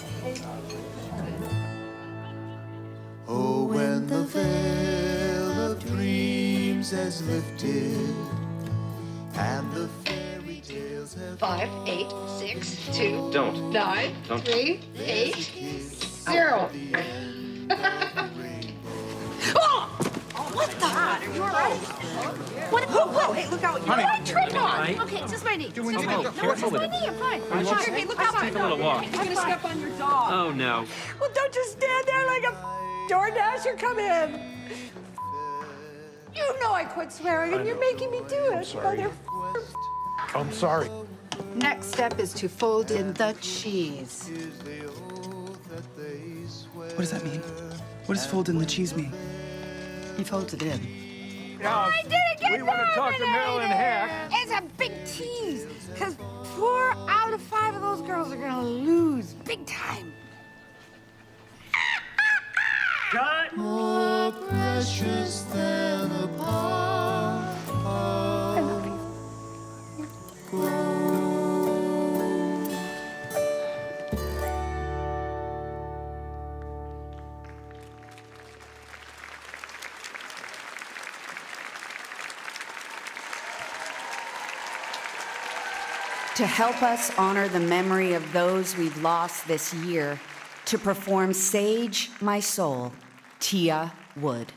Oh, when the veil of dreams has lifted and the fairy tales have 5, 8, 6, 2, Don't. 9, Don't. 3, 8, 0. Oh! What the? You all right? What? Whoa, hey, look out. Honey, You're trip on. right? Okay, it's just my knee. Oh, No, careful it's with my it. knee. I'm fine. I'm Let's fine. Okay, look out. take a little walk. I'm gonna step on your dog. Oh, no. Well, don't just stand there like a DoorDasher. Come in. You know I quit swearing, and you're making me do it, mother. I'm sorry. Next step is to fold in the cheese. What does that mean? What does fold in the cheese mean? He folds it in. I didn't get we want to talk to Marilyn Hack. It's a big tease, because 4 out of 5 of those girls are gonna lose big time. Cut. More precious than a pie. To help us honor the memory of those we've lost this year, to perform Sage My Soul, Tia Wood.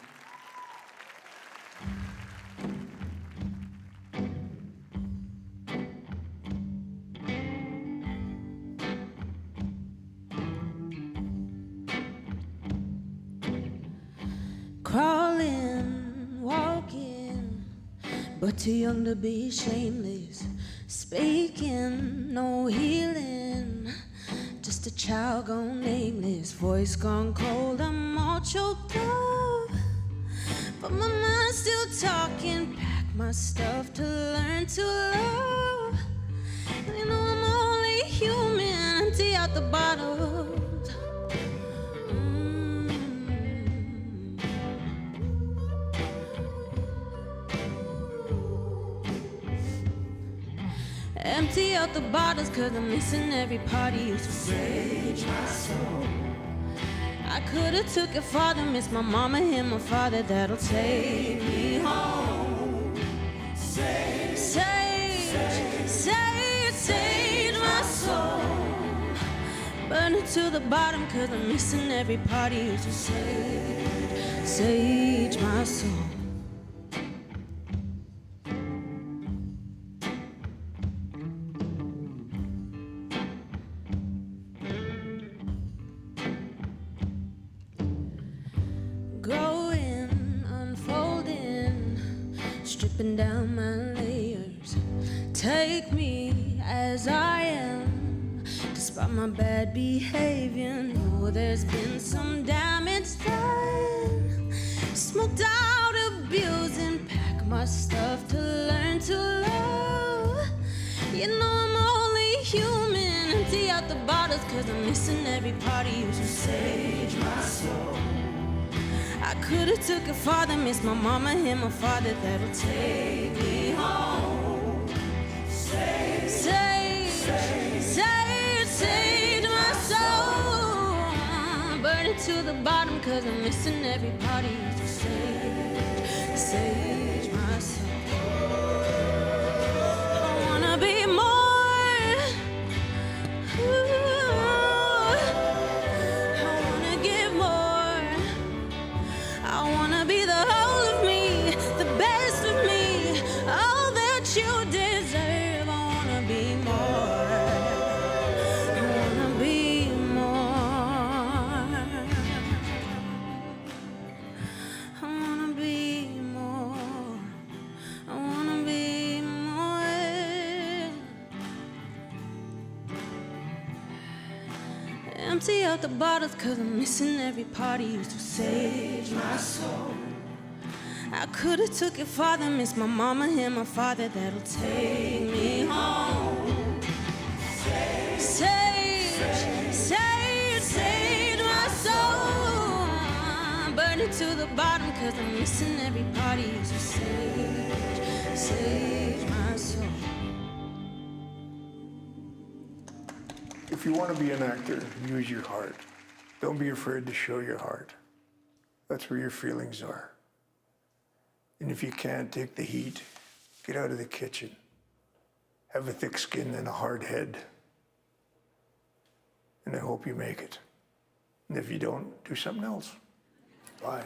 Crawling, walking, but too young to be shameless. Speaking, no healing, just a child gone nameless. Voice gone cold, I'm all choked up, but my mind's still talking. Pack my stuff to learn to love. You know I'm only human, empty out the bottles. Empty out the bottles, cause I'm missing every part of you to sage my soul. I could've took it farther, miss my mama and my father, that'll take me home. Sage, sage, sage, sage my soul. Burn it to the bottom, cause I'm missing every part of you to sage, sage my soul. Growing, unfolding, stripping down my layers. Take me as I am, despite my bad behavior. Know there's been some damage done. Smoked out, abusing, pack my stuff to learn to love. You know I'm only human, empty out the bottles, cause I'm missing every part of you to sage my soul. I could've took it farther, miss my mama and my father, that'll take me home. Sage, sage, sage, sage my soul. Burn it to the bottom, cause I'm missing every part of you to sage, sage my soul. I wanna be more. Ooh, I wanna give more. I wanna be the whole of me, the best of me, all that you deserve. I wanna be more. I wanna be more. I wanna be more. I wanna be more. Empty out the bottles, cause I'm missing every part of you to sage my soul. I could've took it farther, miss my mama and my father, that'll take me home. Sage, sage, sage, sage my soul. Burn it to the bottom, cause I'm missing every part of you to sage, sage my soul. If you want to be an actor, use your heart. Don't be afraid to show your heart. That's where your feelings are. And if you can't take the heat, get out of the kitchen. Have a thick skin and a hard head. And I hope you make it. And if you don't, do something else. Bye.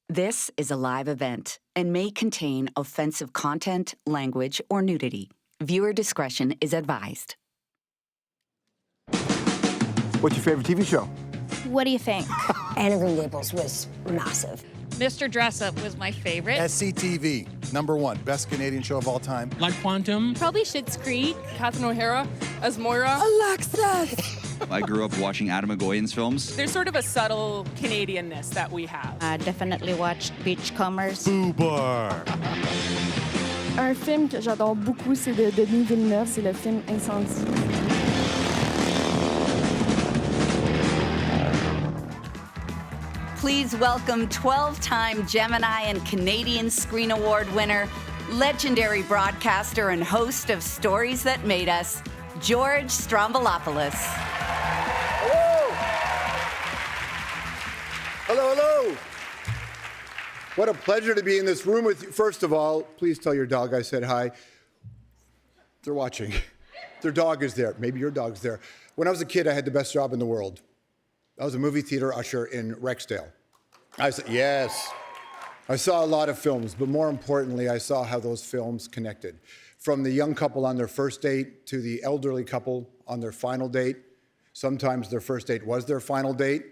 This is a live event and may contain offensive content, language, or nudity. Viewer discretion is advised. What's your favorite TV show? What do you think? Anna Green Gables was massive. Mr. Dressup was my favorite. SCTV, #1, best Canadian show of all time. Like Quantum. Probably Schitt's Creek. Catherine O'Hara as Moira. Alexis! I grew up watching Adam McGowan's films. There's sort of a subtle Canadianness that we have. I definitely watched Beachcombers. Boo Bar. Un film que j'adore beaucoup, c'est de Denis Villeneuve, c'est le film Incendie. Please welcome 12-time Gemini and Canadian Screen Award winner, legendary broadcaster and host of Stories That Made Us, George Stroumboulopoulos. Hello, hello. What a pleasure to be in this room with you. First of all, please tell your dog I said hi. They're watching. Their dog is there. Maybe your dog's there. When I was a kid, I had the best job in the world. I was a movie theater usher in Rexdale. I said, yes. I saw a lot of films, but more importantly, I saw how those films connected. From the young couple on their first date to the elderly couple on their final date. Sometimes their first date was their final date.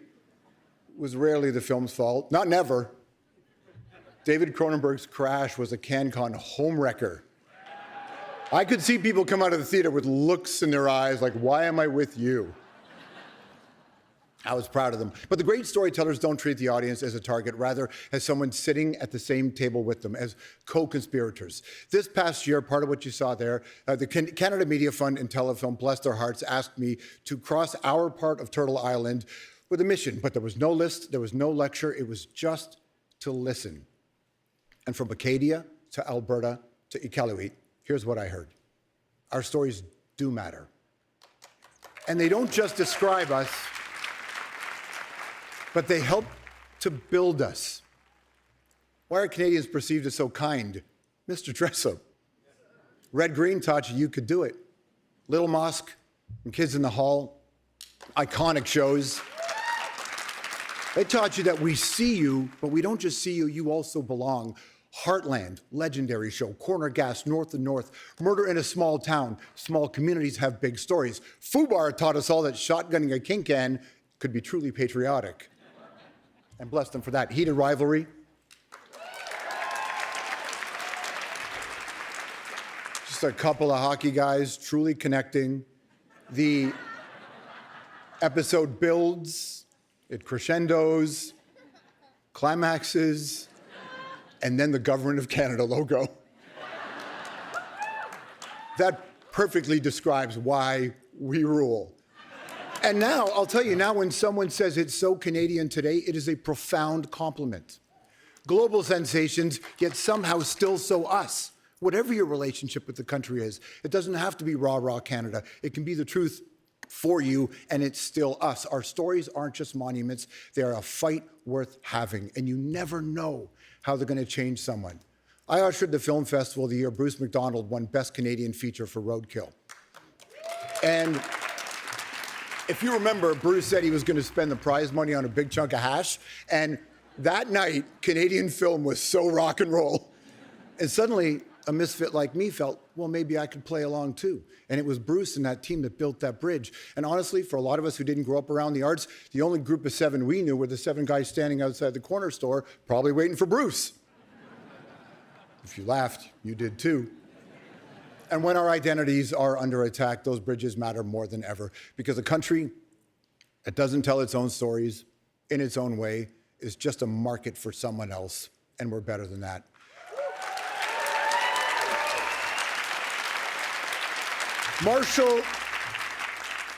It was rarely the film's fault. Not never. David Cronenberg's Crash was a CanCon home wrecker. I could see people come out of the theater with looks in their eyes like, why am I with you? I was proud of them. But the great storytellers don't treat the audience as a target, rather as someone sitting at the same table with them, as co-conspirators. This past year, part of what you saw there, the Canada Media Fund and Telefilm, bless their hearts, asked me to cross our part of Turtle Island with a mission. But there was no list, there was no lecture, it was just to listen. And from Acadia to Alberta to Iqaluit, here's what I heard. Our stories do matter. And they don't just describe us, but they help to build us. Why are Canadians perceived as so kind? Mr. Dressup. Red Green taught you could do it. Little Mosque and Kids in the Hall, iconic shows. They taught you that we see you, but we don't just see you, you also belong. Heartland, legendary show. Corner Gas, North and North. Murder in a Small Town. Small communities have big stories. Fubar taught us all that shotgunning a king can could be truly patriotic. And bless them for that. Heated Rivalry. Just a couple of hockey guys truly connecting. The episode builds, it crescendos, climaxes, and then the Government of Canada logo. That perfectly describes why we rule. And now, I'll tell you, now when someone says it's so Canadian today, it is a profound compliment. Global sensations, yet somehow still so us. Whatever your relationship with the country is, it doesn't have to be rah-rah Canada. It can be the truth for you, and it's still us. Our stories aren't just monuments. They are a fight worth having, and you never know how they're going to change someone. I ushered the film festival the year Bruce McDonald won Best Canadian Feature for Roadkill. And if you remember, Bruce said he was going to spend the prize money on a big chunk of hash, and that night, Canadian film was so rock and roll. And suddenly, a misfit like me felt, well, maybe I could play along too. And it was Bruce and that team that built that bridge. And honestly, for a lot of us who didn't grow up around the arts, the only group of 7 we knew were the 7 guys standing outside the corner store, probably waiting for Bruce. If you laughed, you did too. And when our identities are under attack, those bridges matter more than ever, because a country that doesn't tell its own stories in its own way is just a market for someone else, and we're better than that. Marshall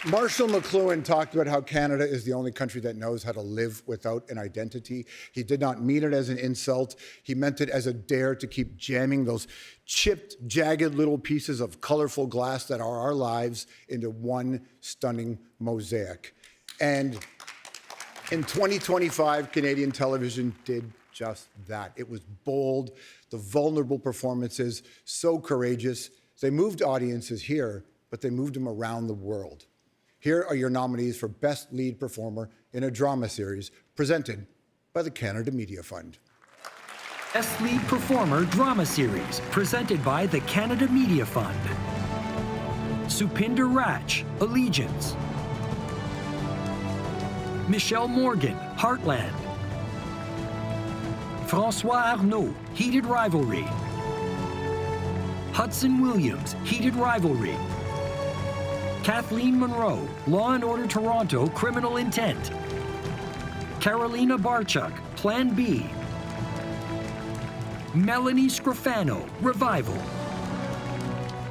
McLuhan talked about how Canada is the only country that knows how to live without an identity. He did not mean it as an insult. He meant it as a dare to keep jamming those chipped, jagged little pieces of colorful glass that are our lives into one stunning mosaic. And in 2025, Canadian television did just that. It was bold, the vulnerable performances, so courageous. They moved audiences here, but they moved them around the world. Here are your nominees for Best Lead Performer in a Drama Series, presented by the Canada Media Fund. Best Lead Performer Drama Series, presented by the Canada Media Fund. Supinder Raj, Allegiance. Michelle Morgan, Heartland. François Arnault, Heated Rivalry. Hudson Williams, Heated Rivalry. Kathleen Monroe, Law and Order Toronto, Criminal Intent. Carolina Barchuk, Plan B. Melanie Scrofano, Revival.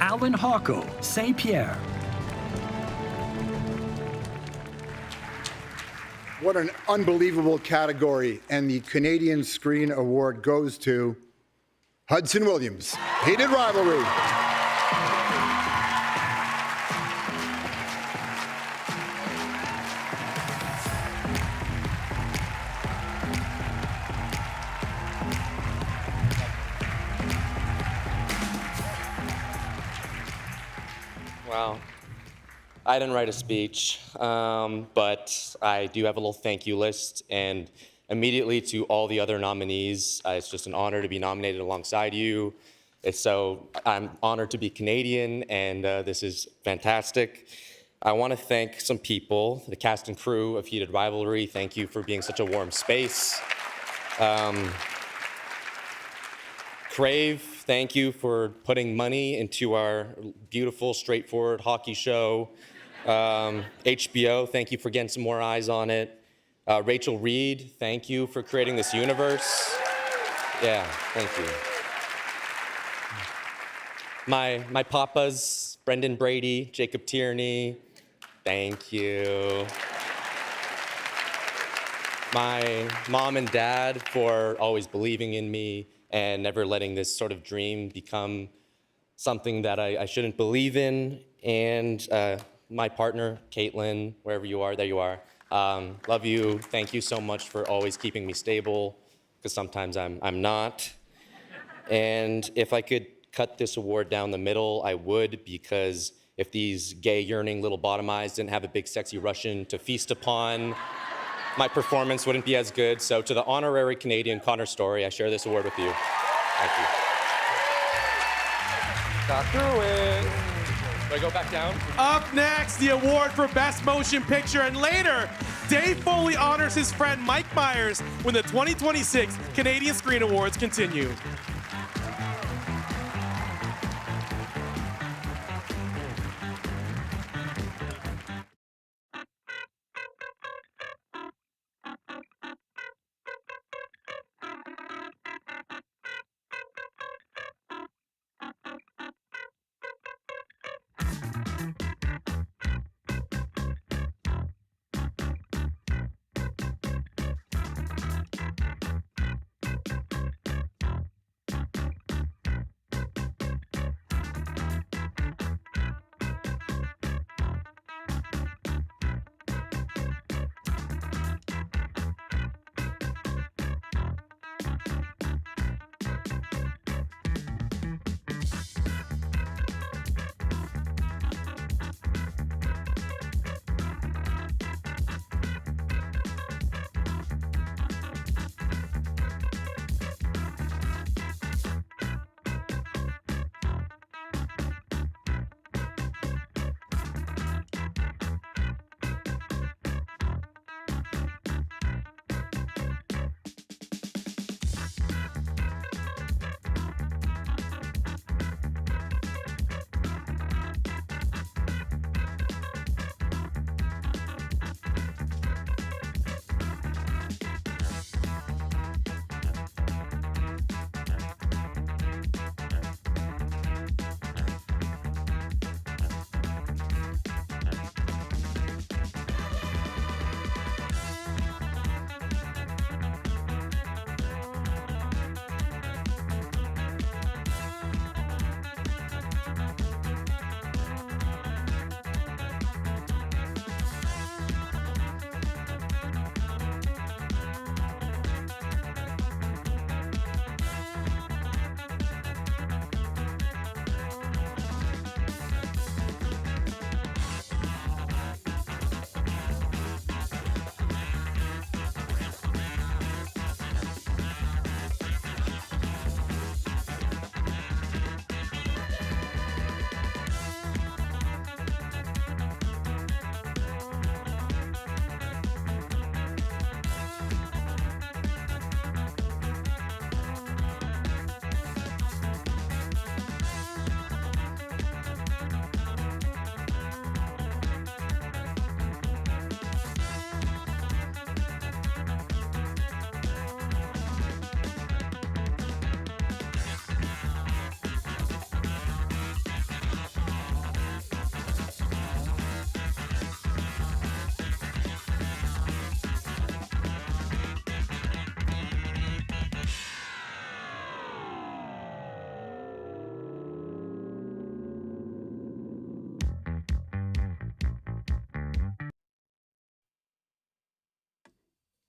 Alan Hocko, St. Pierre. What an unbelievable category, and the Canadian Screen Award goes to Hudson Williams, Heated Rivalry. Wow. I didn't write a speech, but I do have a little thank you list, and immediately to all the other nominees, it's just an honor to be nominated alongside you. I'm honored to be Canadian, and this is fantastic. I want to thank some people, the cast and crew of Heated Rivalry. Thank you for being such a warm space. Crave, thank you for putting money into our beautiful, straightforward hockey show. HBO, thank you for getting some more eyes on it. Rachel Reed, thank you for creating this universe. Yeah, thank you. My papas, Brendan Brady, Jacob Tierney, thank you. My mom and dad for always believing in me and never letting this sort of dream become something that I shouldn't believe in. And my partner, Caitlin, wherever you are, there you are. Love you. Thank you so much for always keeping me stable, because sometimes I'm not. And if I could cut this award down the middle, I would, because if these gay, yearning little bottom eyes didn't have a big, sexy Russian to feast upon, my performance wouldn't be as good. So to the honorary Canadian Connor Story, I share this award with you. Thank you. Got through it. Do I go back down? Up next, the award for Best Motion Picture, and later, Dave Foley honors his friend Mike Myers when the 2026 Canadian Screen Awards continue.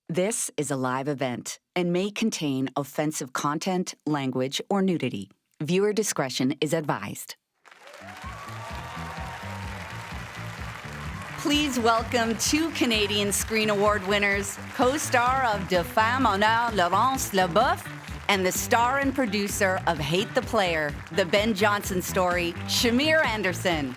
This is a live event and may contain offensive content, language, or nudity. Viewer discretion is advised. Please welcome two Canadian Screen Award winners, co-star of De Femme Honneur Laurence Leboeuf, and the star and producer of Hate the Player, the Ben Johnson story, Shamir Anderson.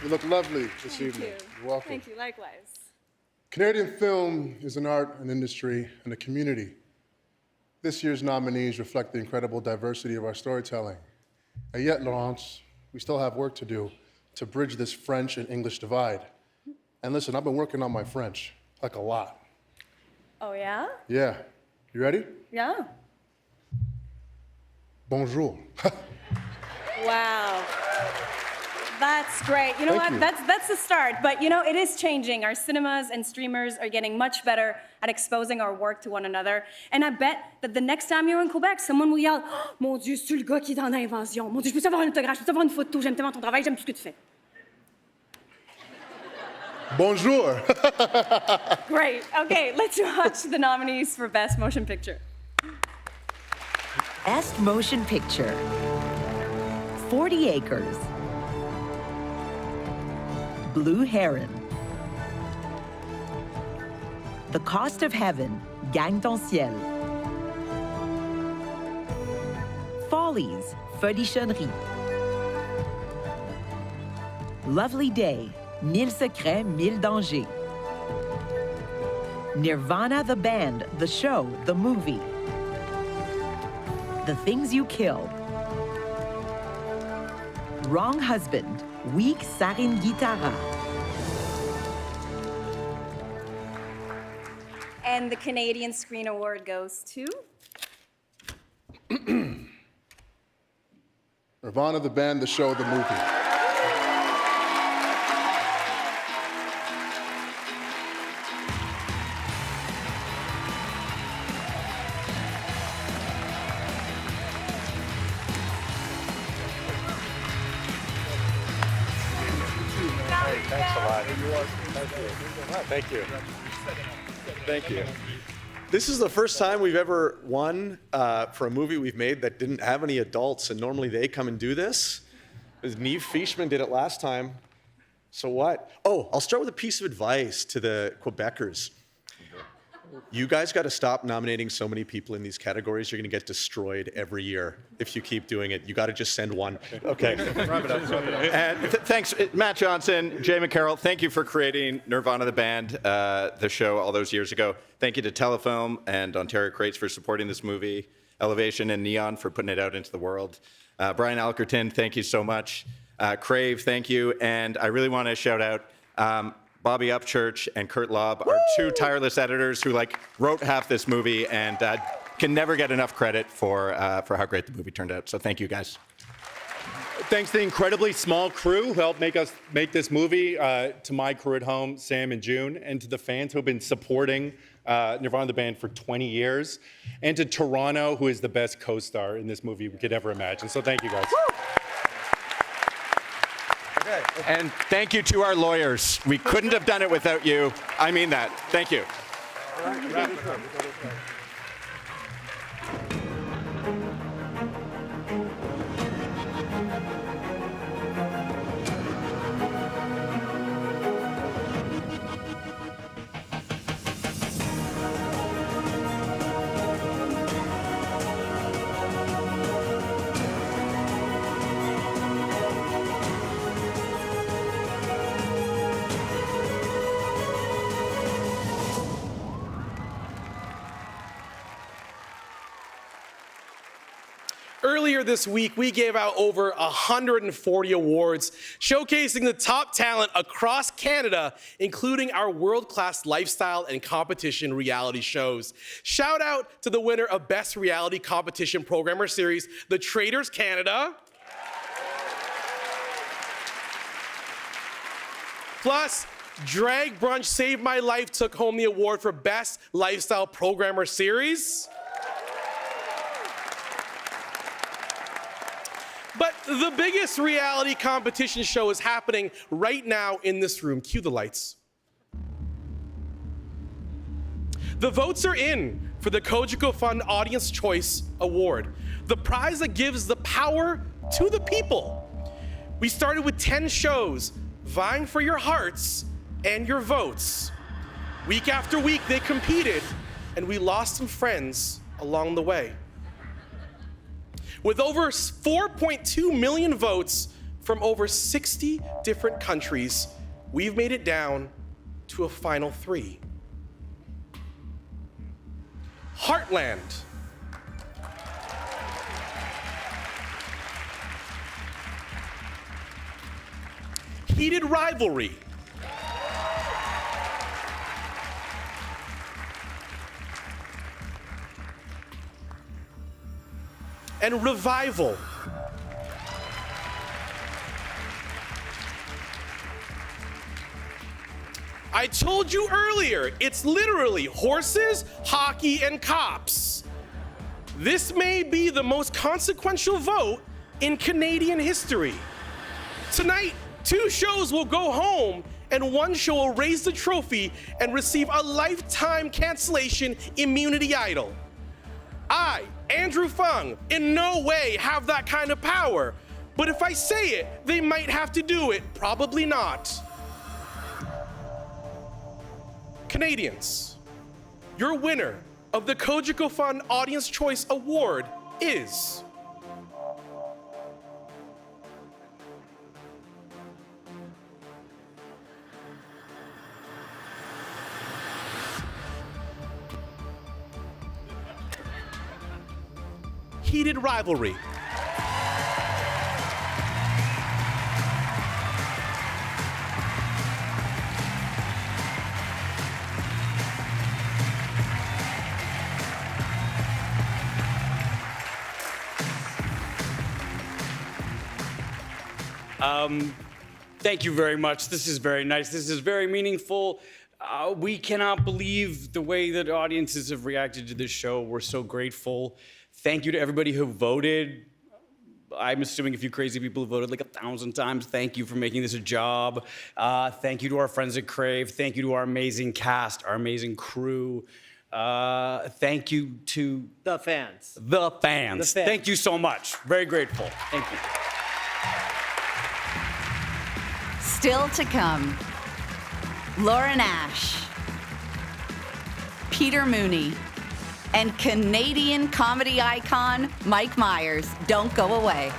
You look lovely this evening. You're welcome. Thank you, likewise. Canadian film is an art, an industry, and a community. This year's nominees reflect the incredible diversity of our storytelling. And yet, Laurence, we still have work to do to bridge this French and English divide. And listen, I've been working on my French, like a lot. Oh, yeah? Yeah. You ready? Yeah. Bonjour. Wow. That's great. You know Thank what? you. That's the start. But you know, it is changing. Our cinemas and streamers are getting much better at exposing our work to one another. And I bet that the next time you're in Quebec, someone will yell, oh, mon Dieu, c'est le gars qui est dans l'invention. Mon Dieu, je peux savoir un autographe, je peux savoir une photo, j'aime tellement ton travail, j'aime tout ce que tu fais. Bonjour. Great. Okay, let's watch the nominees for Best Motion Picture. Best Motion Picture. 40 Acres. Blue Heron. The Cost of Heaven, Gagne ton ciel. Follies, Folichonnerie. Lovely Day, Mille secrets, mille dangers. Nirvana the band, the show, the movie. The Things You Kill. Wrong Husband, Weak Sarin Guitara. And the Canadian Screen Award goes to... Nirvana the band, the show, the movie. Thanks a lot. Thank you. Thank you. This is the first time we've ever won for a movie we've made that didn't have any adults, and normally they come and do this. Niamh Fishman did it last time. So what? Oh, I'll start with a piece of advice to the Quebecers. You guys got to stop nominating so many people in these categories. You're going to get destroyed every year if you keep doing it. You got to just send one. Okay. Wrap it up. And thanks, Matt Johnson, Jay McCarroll. Thank you for creating Nirvana the band, the show all those years ago. Thank you to Telefilm and Ontario Crates for supporting this movie. Elevation and Neon for putting it out into the world. Brian Alkerton, thank you so much. Crave, thank you. And I really want to shout out Bobby Upchurch and Kurt Laub, our two tireless editors who wrote half this movie and can never get enough credit for how great the movie turned out. So thank you, guys. Thanks to the incredibly small crew who helped make this movie, to my crew at home, Sam and June, and to the fans who have been supporting Nirvana the band for 20 years, and to Toronto, who is the best co-star in this movie we could ever imagine. So thank you, guys. And thank you to our lawyers. We couldn't have done it without you. I mean that. Thank you. Earlier this week, we gave out over 140 awards, showcasing the top talent across Canada, including our world-class lifestyle and competition reality shows. Shout out to the winner of Best Reality Competition Programmer Series, The Traders Canada. Plus, Drag Brunch Saved My Life took home the award for Best Lifestyle Programmer Series. But the biggest reality competition show is happening right now in this room. Cue the lights. The votes are in for the Kojiko Fund Audience Choice Award, the prize that gives the power to the people. We started with 10 shows vying for your hearts and your votes. Week after week, they competed, and we lost some friends along the way. With over 4.2 million votes from over 60 different countries, we've made it down to a final 3. Heartland. Heated Rivalry. And Revival. I told you earlier, it's literally horses, hockey, and cops. This may be the most consequential vote in Canadian history. Tonight, 2 shows will go home and 1 show will raise the trophy and receive a lifetime cancellation immunity idol. I, Andrew Phung, in no way have that kind of power, but if I say it, they might have to do it. Probably not. Canadians, Your winner of the Kojiko Fund Audience Choice Award is... Heated Rivalry. Thank you very much. This is very nice. This is very meaningful. We cannot believe the way that audiences have reacted to this show. We're so grateful. Thank you to everybody who voted. I'm assuming a few crazy people who voted like 1,000 times. Thank you for making this a job. Thank you to our friends at Crave. Thank you to our amazing cast, our amazing crew. Thank you to the fans. The fans. Thank you so much. Very grateful. Thank you. Still to come, Lauren Ash, Peter Mooney, and Canadian comedy icon Mike Myers. Don't go away.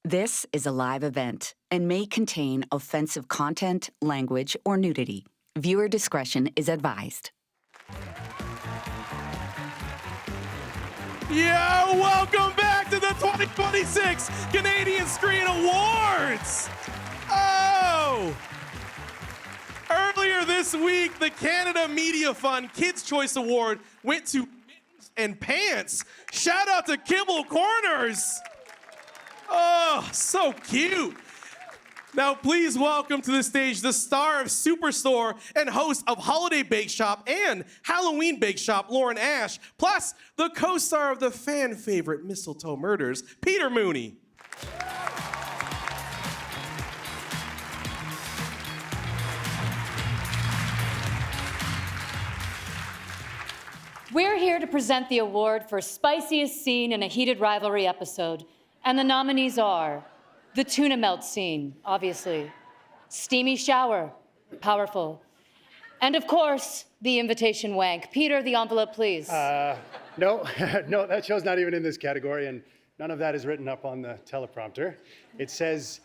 This is a live event and may contain offensive content, language, or nudity. Viewer discretion is advised. Yeah, welcome back to the 2026 Canadian Screen Awards. Oh! Earlier this week, the Canada Media Fund Kids' Choice Award went to Mittens and Pants. Shout out to Kibble Corners. Oh, so cute. Now, please welcome to the stage the star of Superstore and host of Holiday Bake Shop and Halloween Bake Shop, Lauren Ash, plus the co-star of the fan favorite Mistletoe Murders, Peter Mooney. We're here to present the award for spiciest scene in a heated rivalry episode. And the nominees are the tuna melt scene, obviously, steamy shower, powerful, and of course, the invitation wank. Peter, the envelope, please. No, no, that show's not even in this category, and none of that is written up on the teleprompter. It says,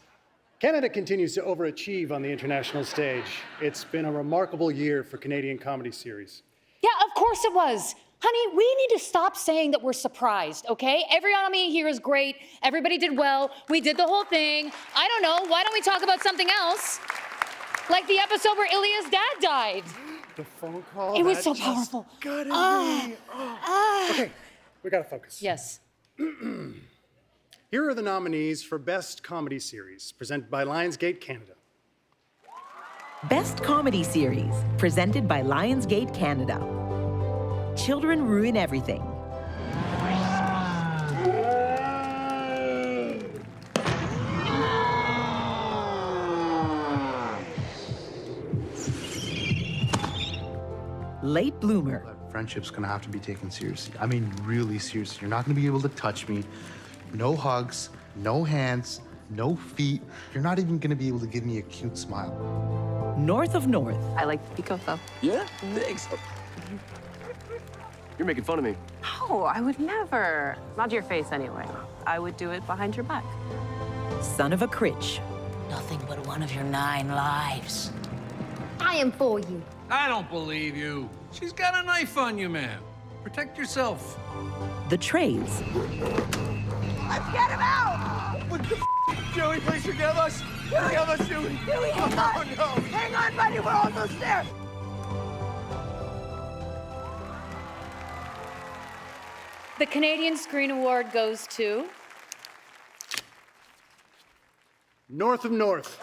Canada continues to overachieve on the international stage. It's been a remarkable year for Canadian comedy series. Yeah, of course it was. Honey, we need to stop saying that we're surprised, okay? Every nominee here is great. Everybody did well. We did the whole thing. I don't know. Why don't we talk about something else? Like the episode where Ilya's dad died. The phone call. It was that so just powerful. gutted me. Okay, we gotta focus. Yes. Here are the nominees for Best Comedy Series, presented by Lionsgate Canada. Best Comedy Series, presented by Lionsgate Canada. Children Ruin Everything. Late Bloomer. Friendship's gonna have to be taken seriously. I mean, really seriously. You're not gonna be able to touch me. No hugs, no hands, no feet. You're not even gonna be able to give me a cute smile. North of North. I like the pico, though. Yeah? Thanks. You're making fun of me. Oh, I would never. Not to your face, anyway. I would do it behind your back. Son of a Critch. Nothing but one of your 9 lives. I am for you. I don't believe you. She's got a knife on you, ma'am. Protect yourself. The Trays. Let's get him out! What the Joey, please forgive us. Forgive us, Joey. Dewey, hang on. No. Hang on, buddy. We're almost there. The Canadian Screen Award goes to... North of North.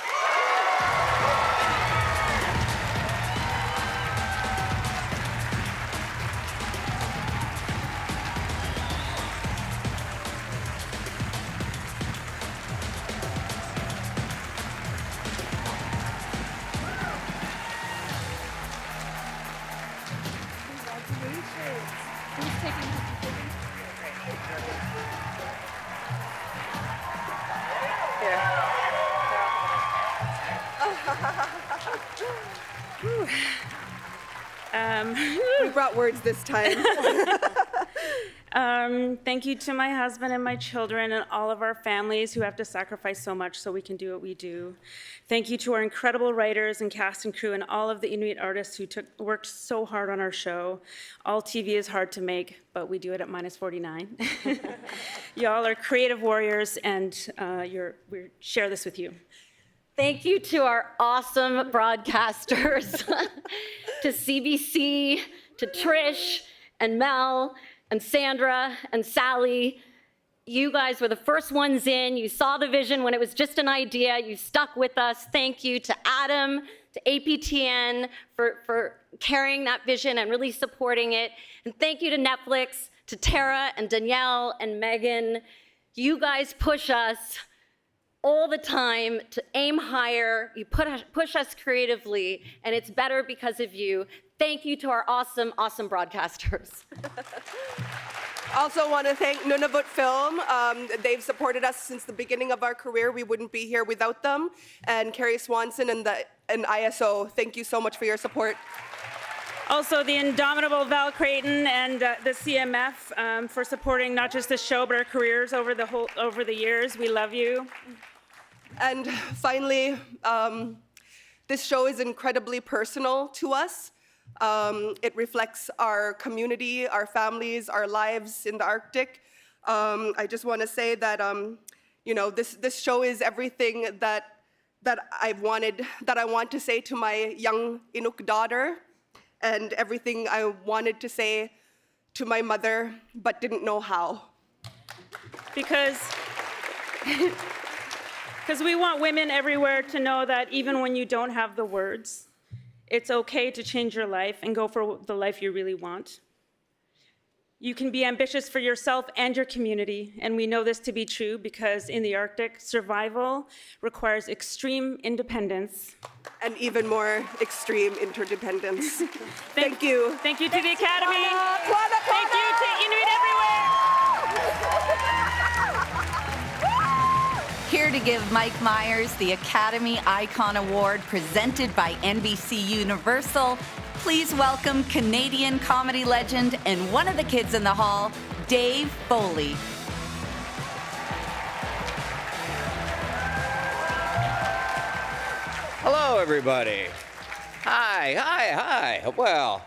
We brought words this time. Thank you to my husband and my children and all of our families who have to sacrifice so much so we can do what we do. Thank you to our incredible writers and cast and crew and all of the Inuit artists who worked so hard on our show. All TV is hard to make, but we do it at -49. Y'all are creative warriors, and we share this with you. Thank you to our awesome broadcasters, to CBC, to Trish and Mel and Sandra and Sally. You guys were the first ones in. You saw the vision when it was just an idea. You stuck with us. Thank you to Adam, to APTN for carrying that vision and really supporting it. And thank you to Netflix, to Tara and Danielle and Megan. You guys push us all the time to aim higher. You push us creatively, and it's better because of you. Thank you to our awesome, awesome broadcasters. Also want to thank Nunavut Film. They've supported us since the beginning of our career. We wouldn't be here without them. And Carrie Swanson and ISO, thank you so much for your support. Also, the indomitable Val Creighton and the CMF for supporting not just the show, but our careers over the years. We love you. And finally, this show is incredibly personal to us. It reflects our community, our families, our lives in the Arctic. I just want to say that this show is everything that I want to say to my young Inuk daughter, and everything I wanted to say to my mother, but didn't know how. Because we want women everywhere to know that even when you don't have the words, it's okay to change your life and go for the life you really want. You can be ambitious for yourself and your community, and we know this to be true because in the Arctic, survival requires extreme independence. And even more extreme interdependence. Thank you. Thank you to the Academy. Kwana. Thank you to Inuit everywhere. Here to give Mike Myers the Academy Icon Award presented by NBC Universal, please welcome Canadian comedy legend and one of the kids in the hall, Dave Foley. Hello, everybody. Hi. Well,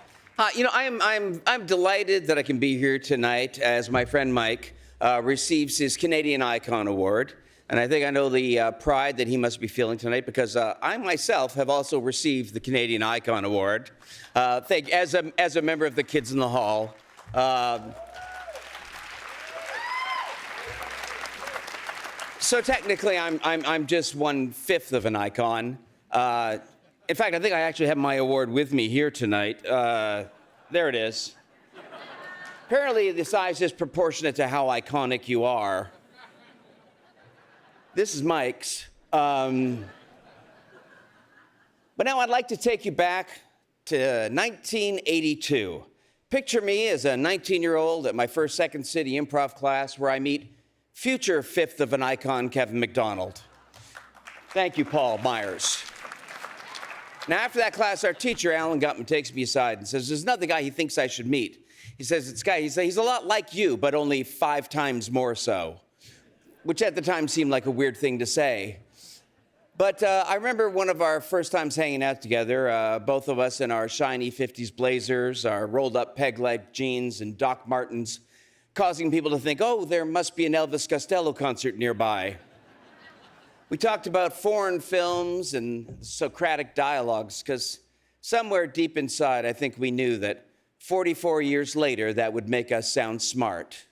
you know, I'm delighted that I can be here tonight as my friend Mike receives his Canadian Icon Award. And I think I know the pride that he must be feeling tonight because I myself have also received the Canadian Icon Award. As a member of the Kids in the Hall. So technically, I'm just 1/5 of an icon. In fact, I think I actually have my award with me here tonight. There it is. Apparently, the size is proportionate to how iconic you are. This is Mike's. But now I'd like to take you back to 1982. Picture me as a 19-year-old at my first Second City improv class where I meet future 5th of an icon, Kevin McDonald. Thank you, Paul Myers. Now, after that class, our teacher, Alan Gutman, takes me aside and says, there's another guy he thinks I should meet. He says, he's a lot like you, but only 5 times more so. Which at the time seemed like a weird thing to say. But I remember one of our first times hanging out together, both of us in our shiny 50s blazers, our rolled up peg-leg jeans, and Doc Martens, causing people to think, oh, there must be an Elvis Costello concert nearby. We talked about foreign films and Socratic dialogues, because somewhere deep inside, I think we knew that 44 years later, that would make us sound smart.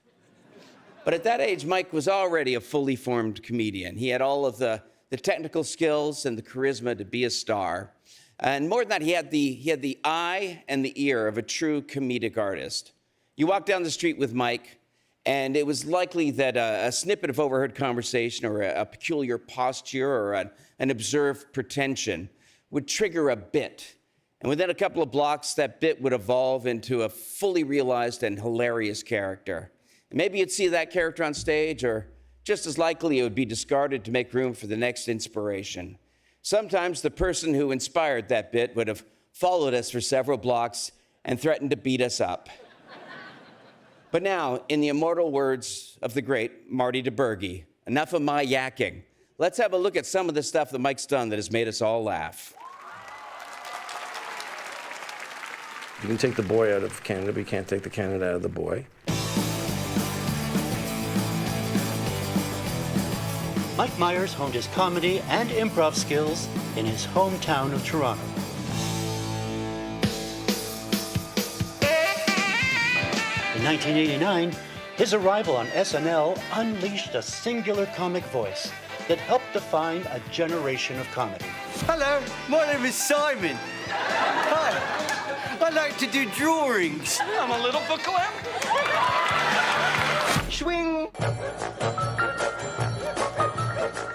But at that age, Mike was already a fully formed comedian. He had all of the technical skills and the charisma to be a star. And more than that, he had the eye and the ear of a true comedic artist. You walk down the street with Mike, and it was likely that a snippet of overheard conversation or a peculiar posture or an observed pretension would trigger a bit. And within a couple of blocks, that bit would evolve into a fully realized and hilarious character. Maybe you'd see that character on stage, or just as likely it would be discarded to make room for the next inspiration. Sometimes the person who inspired that bit would have followed us for several blocks and threatened to beat us up. But now, in the immortal words of the great Marty DeBurgi, enough of my yakking. Let's have a look at some of the stuff that Mike's done that has made us all laugh. You can take the boy out of Canada, but you can't take the Canada out of the boy. Mike Myers honed his comedy and improv skills in his hometown of Toronto. In 1989, his arrival on SNL unleashed a singular comic voice that helped define a generation of comedy. Hello, my name is Simon. Hi, I like to do drawings. I'm a little bookworm. Swing.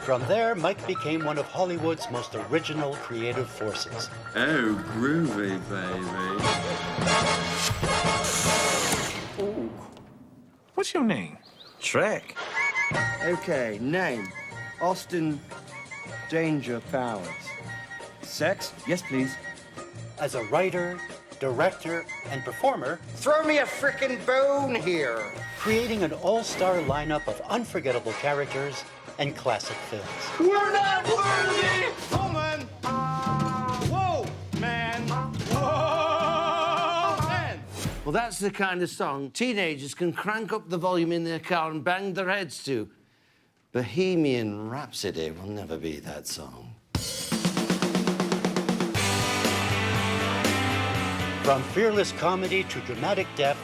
From there, Mike became one of Hollywood's most original creative forces. Oh, groovy, baby. Ooh. What's your name? Trek. Okay, name. Austin Danger Powers. Sex? Yes, please. As a writer, director, and performer, Throw me a frickin' bone here. creating an all-star lineup of unforgettable characters and classic films. We're not worthy! Woman! Whoa, man! Whoa, man! Well, that's the kind of song teenagers can crank up the volume in their car and bang their heads to. Bohemian Rhapsody will never be that song. From fearless comedy to dramatic depth,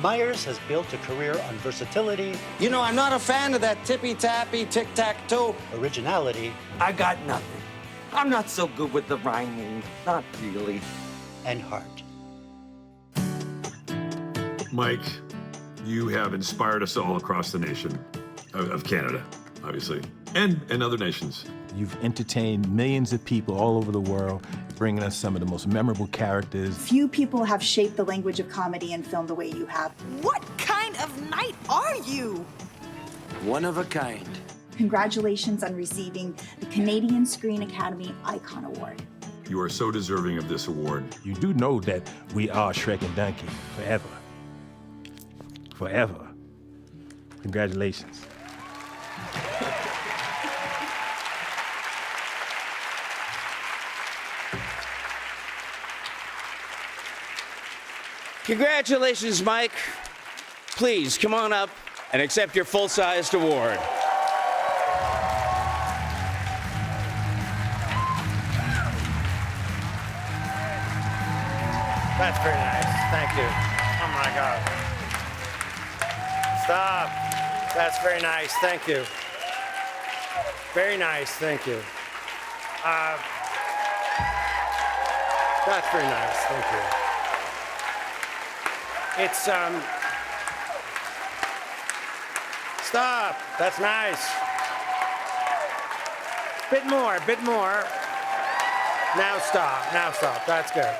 Myers has built a career on versatility. You know, I'm not a fan of that tippy-tappy, tic-tac-toe. Originality. I got nothing. I'm not so good with the rhyming. Not really. And heart. Mike, you have inspired us all across the nation of Canada, obviously, and other nations. You've entertained millions of people all over the world, bringing us some of the most memorable characters. Few people have shaped the language of comedy and film the way you have. What kind of knight are you? One of a kind. Congratulations on receiving the Canadian Screen Academy Icon Award. You are so deserving of this award. You do know that we are Shrek and Donkey forever. Forever. Congratulations. Congratulations, Mike. Please come on up and accept your full-sized award. That's very nice. Thank you. Oh my God. Stop. That's very nice. Thank you. Very nice. Thank you. That's very nice. Thank you. It's, stop. That's nice. Bit more, bit more. Now stop, now stop. That's good.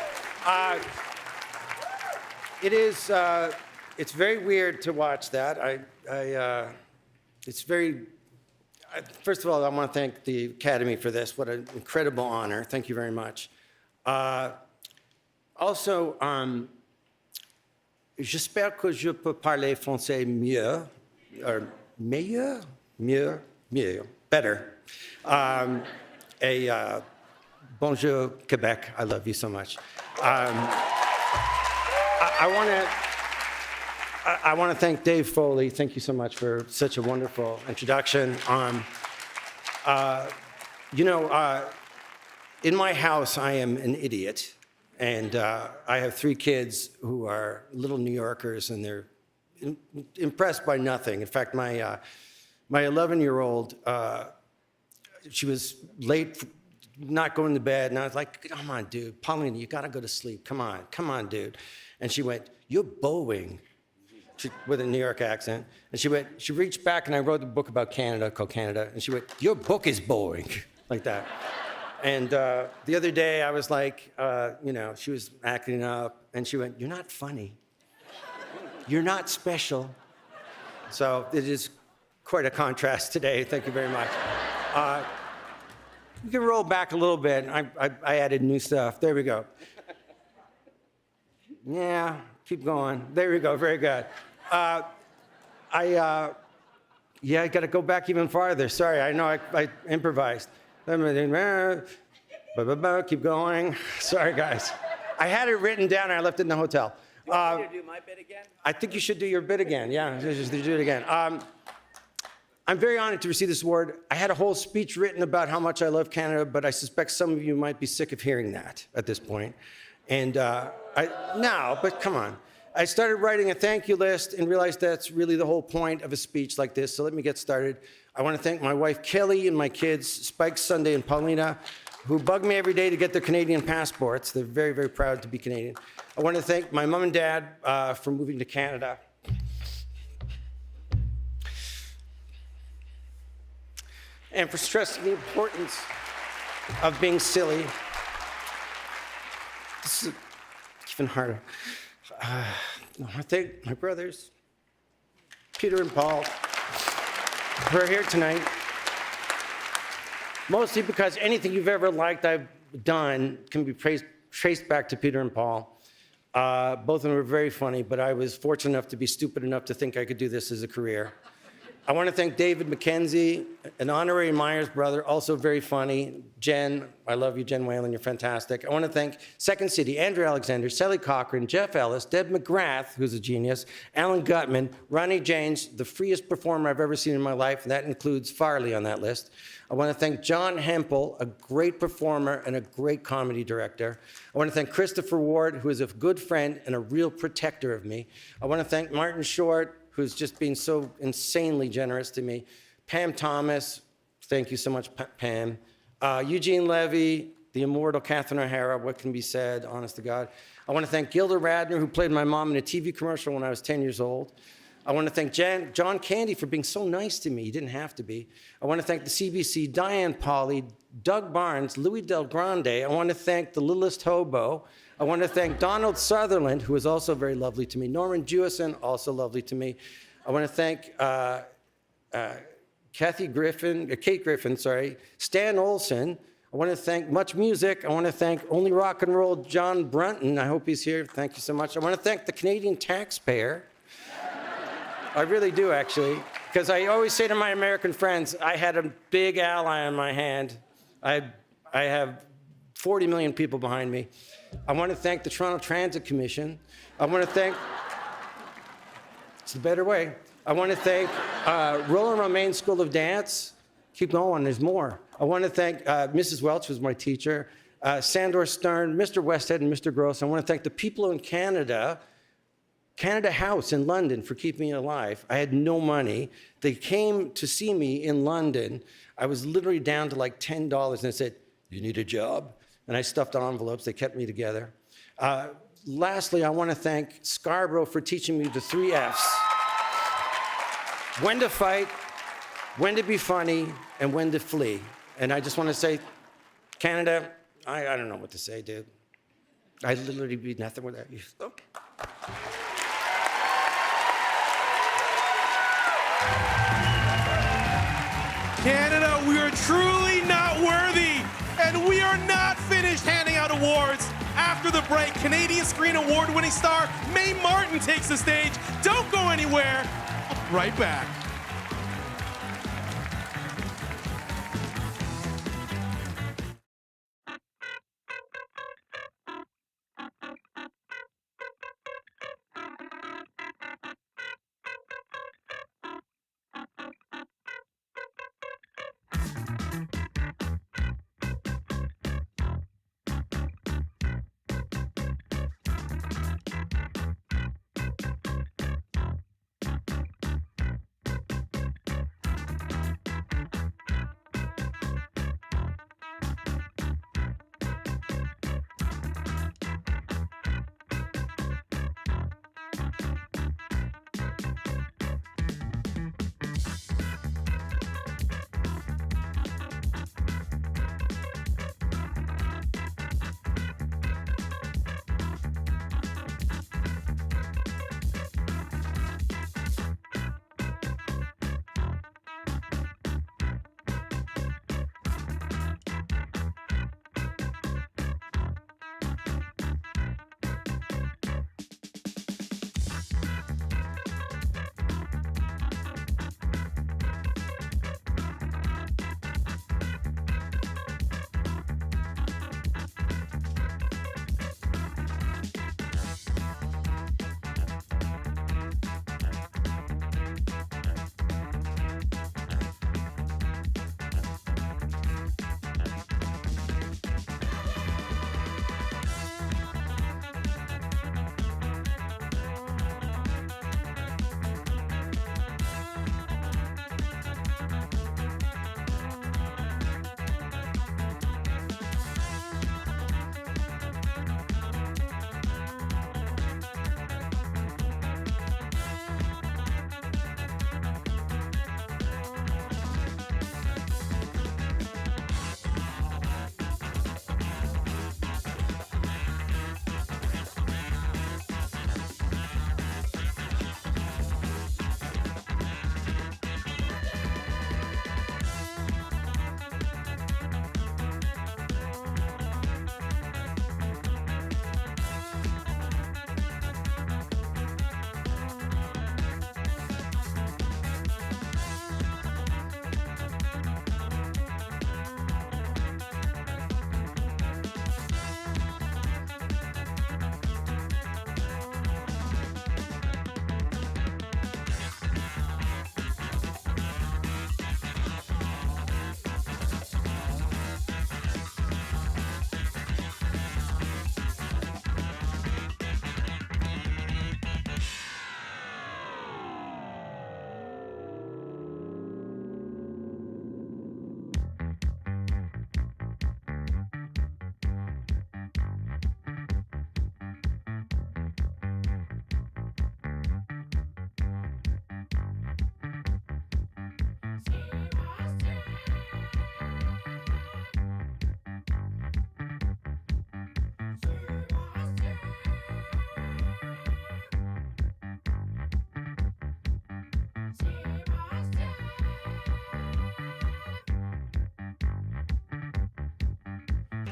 It is, it's very weird to watch that. It's very, first of all, I want to thank the Academy for this. What an incredible honor. Thank you very much. Also, j'espère que je peux parler français mieux, or meilleur, mieux, better. Bonjour, Quebec. I love you so much. I want to thank Dave Foley. Thank you so much for such a wonderful introduction. You know, in my house, I am an idiot. And I have 3 kids who are little New Yorkers, and they're impressed by nothing. In fact, my 11-year-old, she was late, not going to bed, and I was like, come on, dude, Paulina, you gotta go to sleep. Come on, dude. And she went, you're bowing, with a New York accent. And she reached back, and I wrote a book about Canada called Canada, and she went, your book is boring, like that. And the other day, I was like, you know, she was acting up, and she went, you're not funny. You're not special. So it is quite a contrast today. Thank you very much. You can roll back a little bit. I added new stuff. There we go. Yeah, keep going. There we go. Very good. Yeah, I got to go back even farther. Sorry, I know I improvised. Keep going. Sorry, guys. I had it written down and I left it in the hotel. You want me to do my bit again? I think you should do your bit again. Yeah, just do it again. I'm very honored to receive this award. I had a whole speech written about how much I love Canada, but I suspect some of you might be sick of hearing that at this point. And but come on. I started writing a thank you list and realized that's really the whole point of a speech like this. So let me get started. I want to thank my wife, Kelly, and my kids, Spike, Sunday, and Paulina, who bug me every day to get their Canadian passports. They're very, very proud to be Canadian. I want to thank my mom and dad for moving to Canada. And for stressing the importance of being silly. This is even harder. I want to thank my brothers, Peter and Paul, who are here tonight. Mostly because anything you've ever liked I've done can be traced back to Peter and Paul. Both of them were very funny, but I was fortunate enough to be stupid enough to think I could do this as a career. I want to thank David Mackenzie an honorary Myers brother, also very funny. Jen, I love you, Jen Whalen, you're fantastic. I want to thank Second City, Andrew Alexander, Sally Cochran, Jeff Ellis, Deb McGrath, who's a genius, Alan Gutman, Ronnie James, the freest performer I've ever seen in my life, and that includes Farley on that list. I want to thank John Hempel, a great performer and a great comedy director. I want to thank Christopher Ward, who is a good friend and a real protector of me. I want to thank Martin Short, who's just been so insanely generous to me. Pam Thomas, thank you so much, Pam. Eugene Levy, the immortal Catherine O'Hara, what can be said, honest to God. I want to thank Gilda Radner, who played my mom in a TV commercial when I was 10 years old. I want to thank John Candy for being so nice to me. He didn't have to be. I want to thank the CBC, Diane Pauly, Doug Barnes, Louis Del Grande. I want to thank the Littlest Hobo. I want to thank Donald Sutherland, who is also very lovely to me. Norman Jewison, also lovely to me. I want to thank Kate Griffin, Stan Olson. I want to thank Much Music. I want to thank Only Rock and Roll John Brunton. I hope he's here. Thank you so much. I want to thank the Canadian taxpayer. I really do, actually, because I always say to my American friends, I had a big ally on my hand. I have 40 million people behind me. I want to thank the Toronto Transit Commission. I want to thank, it's the better way. I want to thank Roland Romaine School of Dance. Keep going, there's more. I want to thank Mrs. Welch, who's my teacher, Sandor Stern, Mr. Westhead, and Mr. Gross. I want to thank the people in Canada House in London for keeping me alive. I had no money. They came to see me in London. I was literally down to like $10 and they said, "You need a job?" And I stuffed envelopes. They kept me together. Lastly, I want to thank Scarborough for teaching me the 3 Fs. When to fight, when to be funny, and when to flee. And I just want to say, Canada, I don't know what to say, dude. I'd literally be nothing without you. Oh. Canada, we are truly not worthy, and we are not finished handing out awards. After the break, Canadian Screen Award-winning star Mae Martin takes the stage. Don't go anywhere. Right back.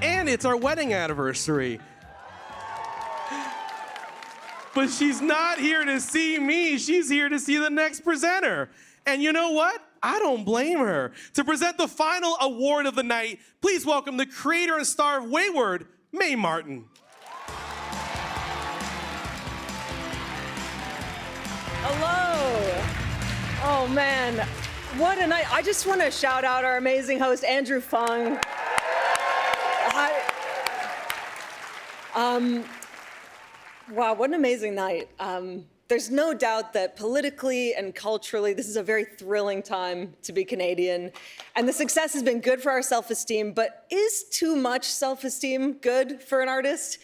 and it's our wedding anniversary. But she's not here to see me. She's here to see the next presenter. And you know what? I don't blame her. To present the final award of the night, please welcome the creator and star of Wayward, Mae Martin. Hello. Oh man, what a night. I just want to shout out our amazing host, Andrew Phung. Hi. Wow, what an amazing night. There's no doubt that politically and culturally, this is a very thrilling time to be Canadian. And the success has been good for our self-esteem, but is too much self-esteem good for an artist?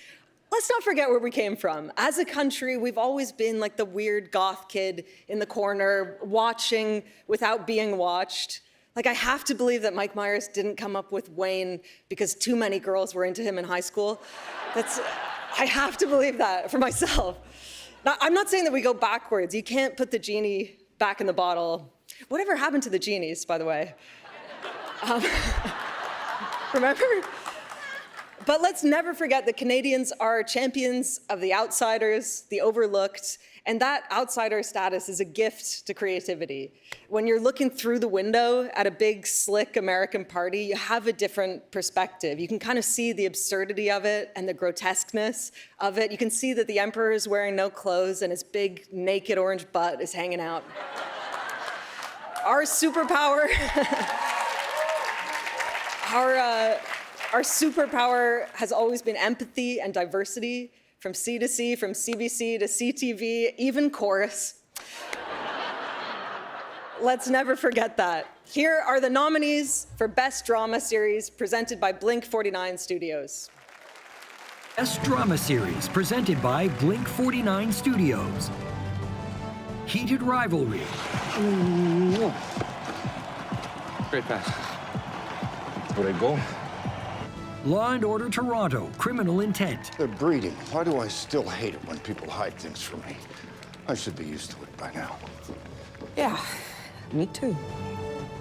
Let's not forget where we came from. As a country, we've always been like the weird goth kid in the corner, watching without being watched. Like, I have to believe that Mike Myers didn't come up with Wayne because too many girls were into him in high school. I have to believe that for myself. Now, I'm not saying that we go backwards. You can't put the genie back in the bottle. Whatever happened to the genies, by the way? Remember? But let's never forget that Canadians are champions of the outsiders, the overlooked, and that outsider status is a gift to creativity. When you're looking through the window at a big, slick American party, you have a different perspective. You can kind of see the absurdity of it and the grotesqueness of it. You can see that the emperor is wearing no clothes and his big, naked orange butt is hanging out. Our superpower, our superpower has always been empathy and diversity, from C to C, from CBC to CTV, even chorus. Let's never forget that. Here are the nominees for Best Drama Series presented by Blink 49 Studios. Best Drama Series presented by Blink 49 Studios. Heated Rivalry. Great pass. Where'd I go? Law and Order Toronto, Criminal Intent. They're breeding. Why do I still hate it when people hide things from me? I should be used to it by now. Yeah, me too.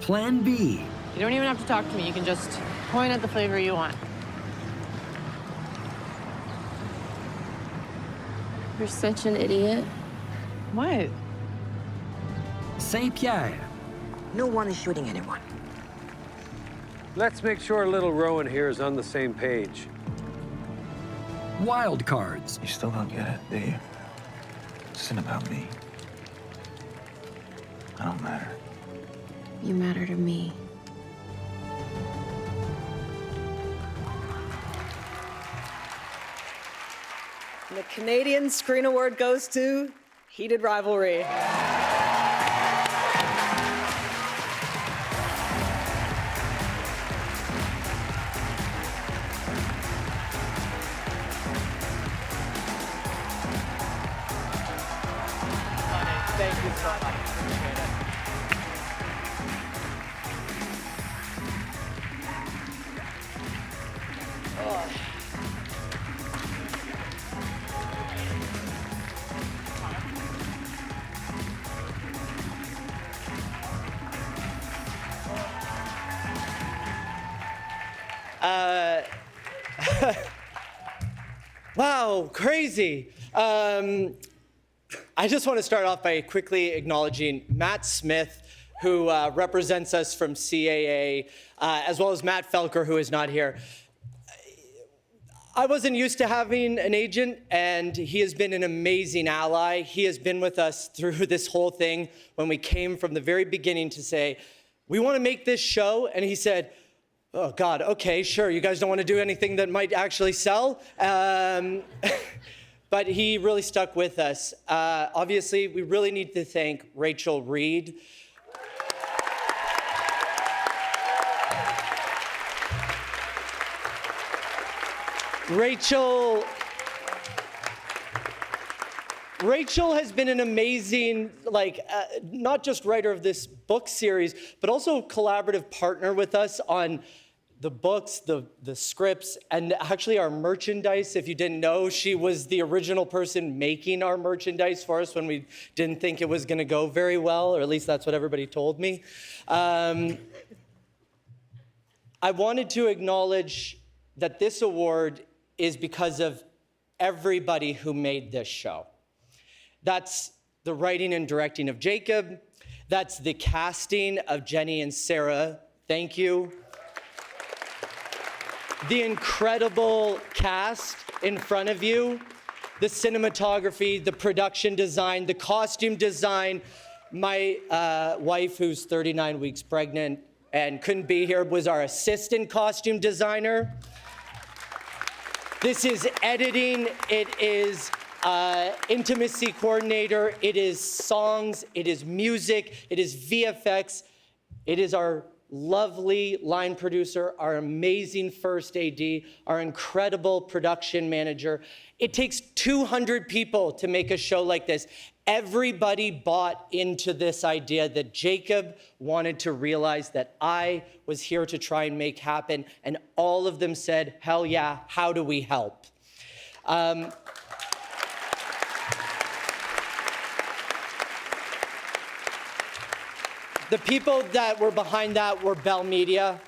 Plan B. You don't even have to talk to me. You can just point at the flavor you want. You're such an idiot. What? Saint-Pierre. No one is shooting anyone. Let's make sure little Rowan here is on the same page. Wild Cards. You still don't get it, do you? This isn't about me. I don't matter. You matter to me. And the Canadian Screen Award goes to Heated Rivalry. Thank you so much. Appreciate it. Wow, crazy. I just want to start off by quickly acknowledging Matt Smith, who represents us from CAA, as well as Matt Felker, who is not here. I wasn't used to having an agent, and he has been an amazing ally. He has been with us through this whole thing when we came from the very beginning to say, we want to make this show, and he said, oh God, okay, sure, you guys don't want to do anything that might actually sell? But he really stuck with us. Obviously, we really need to thank Rachel Reed. Rachel has been an amazing, not just writer of this book series, but also collaborative partner with us on the books, the scripts, and actually our merchandise. If you didn't know, she was the original person making our merchandise for us when we didn't think it was going to go very well, or at least that's what everybody told me. I wanted to acknowledge that this award is because of everybody who made this show. That's the writing and directing of Jacob. That's the casting of Jenny and Sarah. Thank you. The incredible cast in front of you, the cinematography, the production design, the costume design. My wife, who's 39 weeks pregnant and couldn't be here, was our assistant costume designer. This is editing, it is intimacy coordinator, it is songs, it is music, it is VFX, it is our lovely line producer, our amazing first AD, our incredible production manager. It takes 200 people to make a show like this. Everybody bought into this idea that Jacob wanted to realize that I was here to try and make happen, and all of them said, hell yeah, how do we help? The people that were behind that were Bell Media.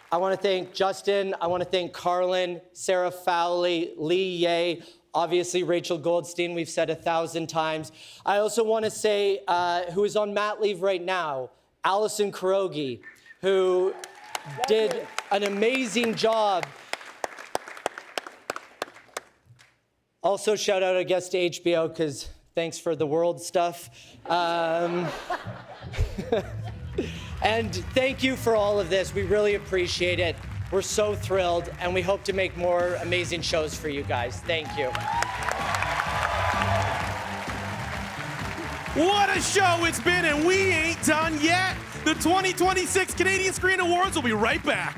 I want to thank Justin. I want to thank Carlin, Sarah Fowley, Lee Ye, obviously Rachel Goldstein, we've said 1,000 times. I also want to say, who is on mat leave right now, Allison Kurogi, who did an amazing job. Also, shout out, I guess, to HBO, because thanks for the world stuff. And thank you for all of this. We really appreciate it. We're so thrilled, and we hope to make more amazing shows for you guys. Thank you. What a show it's been, and we ain't done yet. The 2026 Canadian Screen Awards will be right back.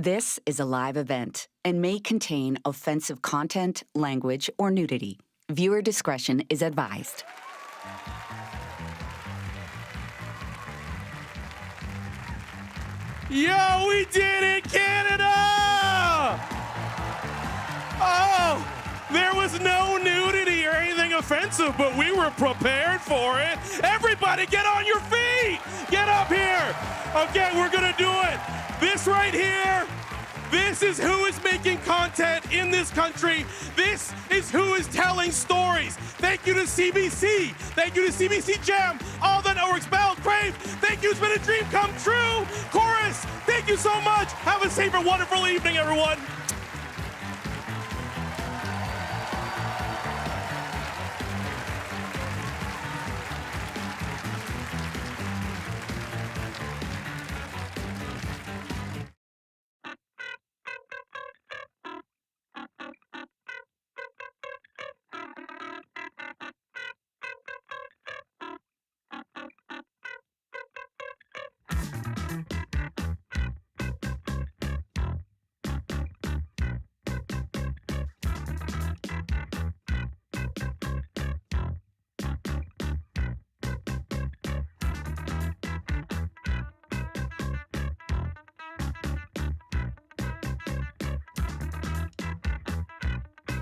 This is a live event and may contain offensive content, language, or nudity. Viewer discretion is advised. Yo, we did it, Canada! Oh, there was no nudity or anything offensive, but we were prepared for it. Everybody get on your feet! Get up here! Okay, we're gonna do it. This right here, this is who is making content in this country. This is who is telling stories. Thank you to CBC. Thank you to CBC Gem. All the networks, Bell, Crave. Thank you. It's been a dream come true. Chorus, thank you so much. Have a safe and wonderful evening, everyone.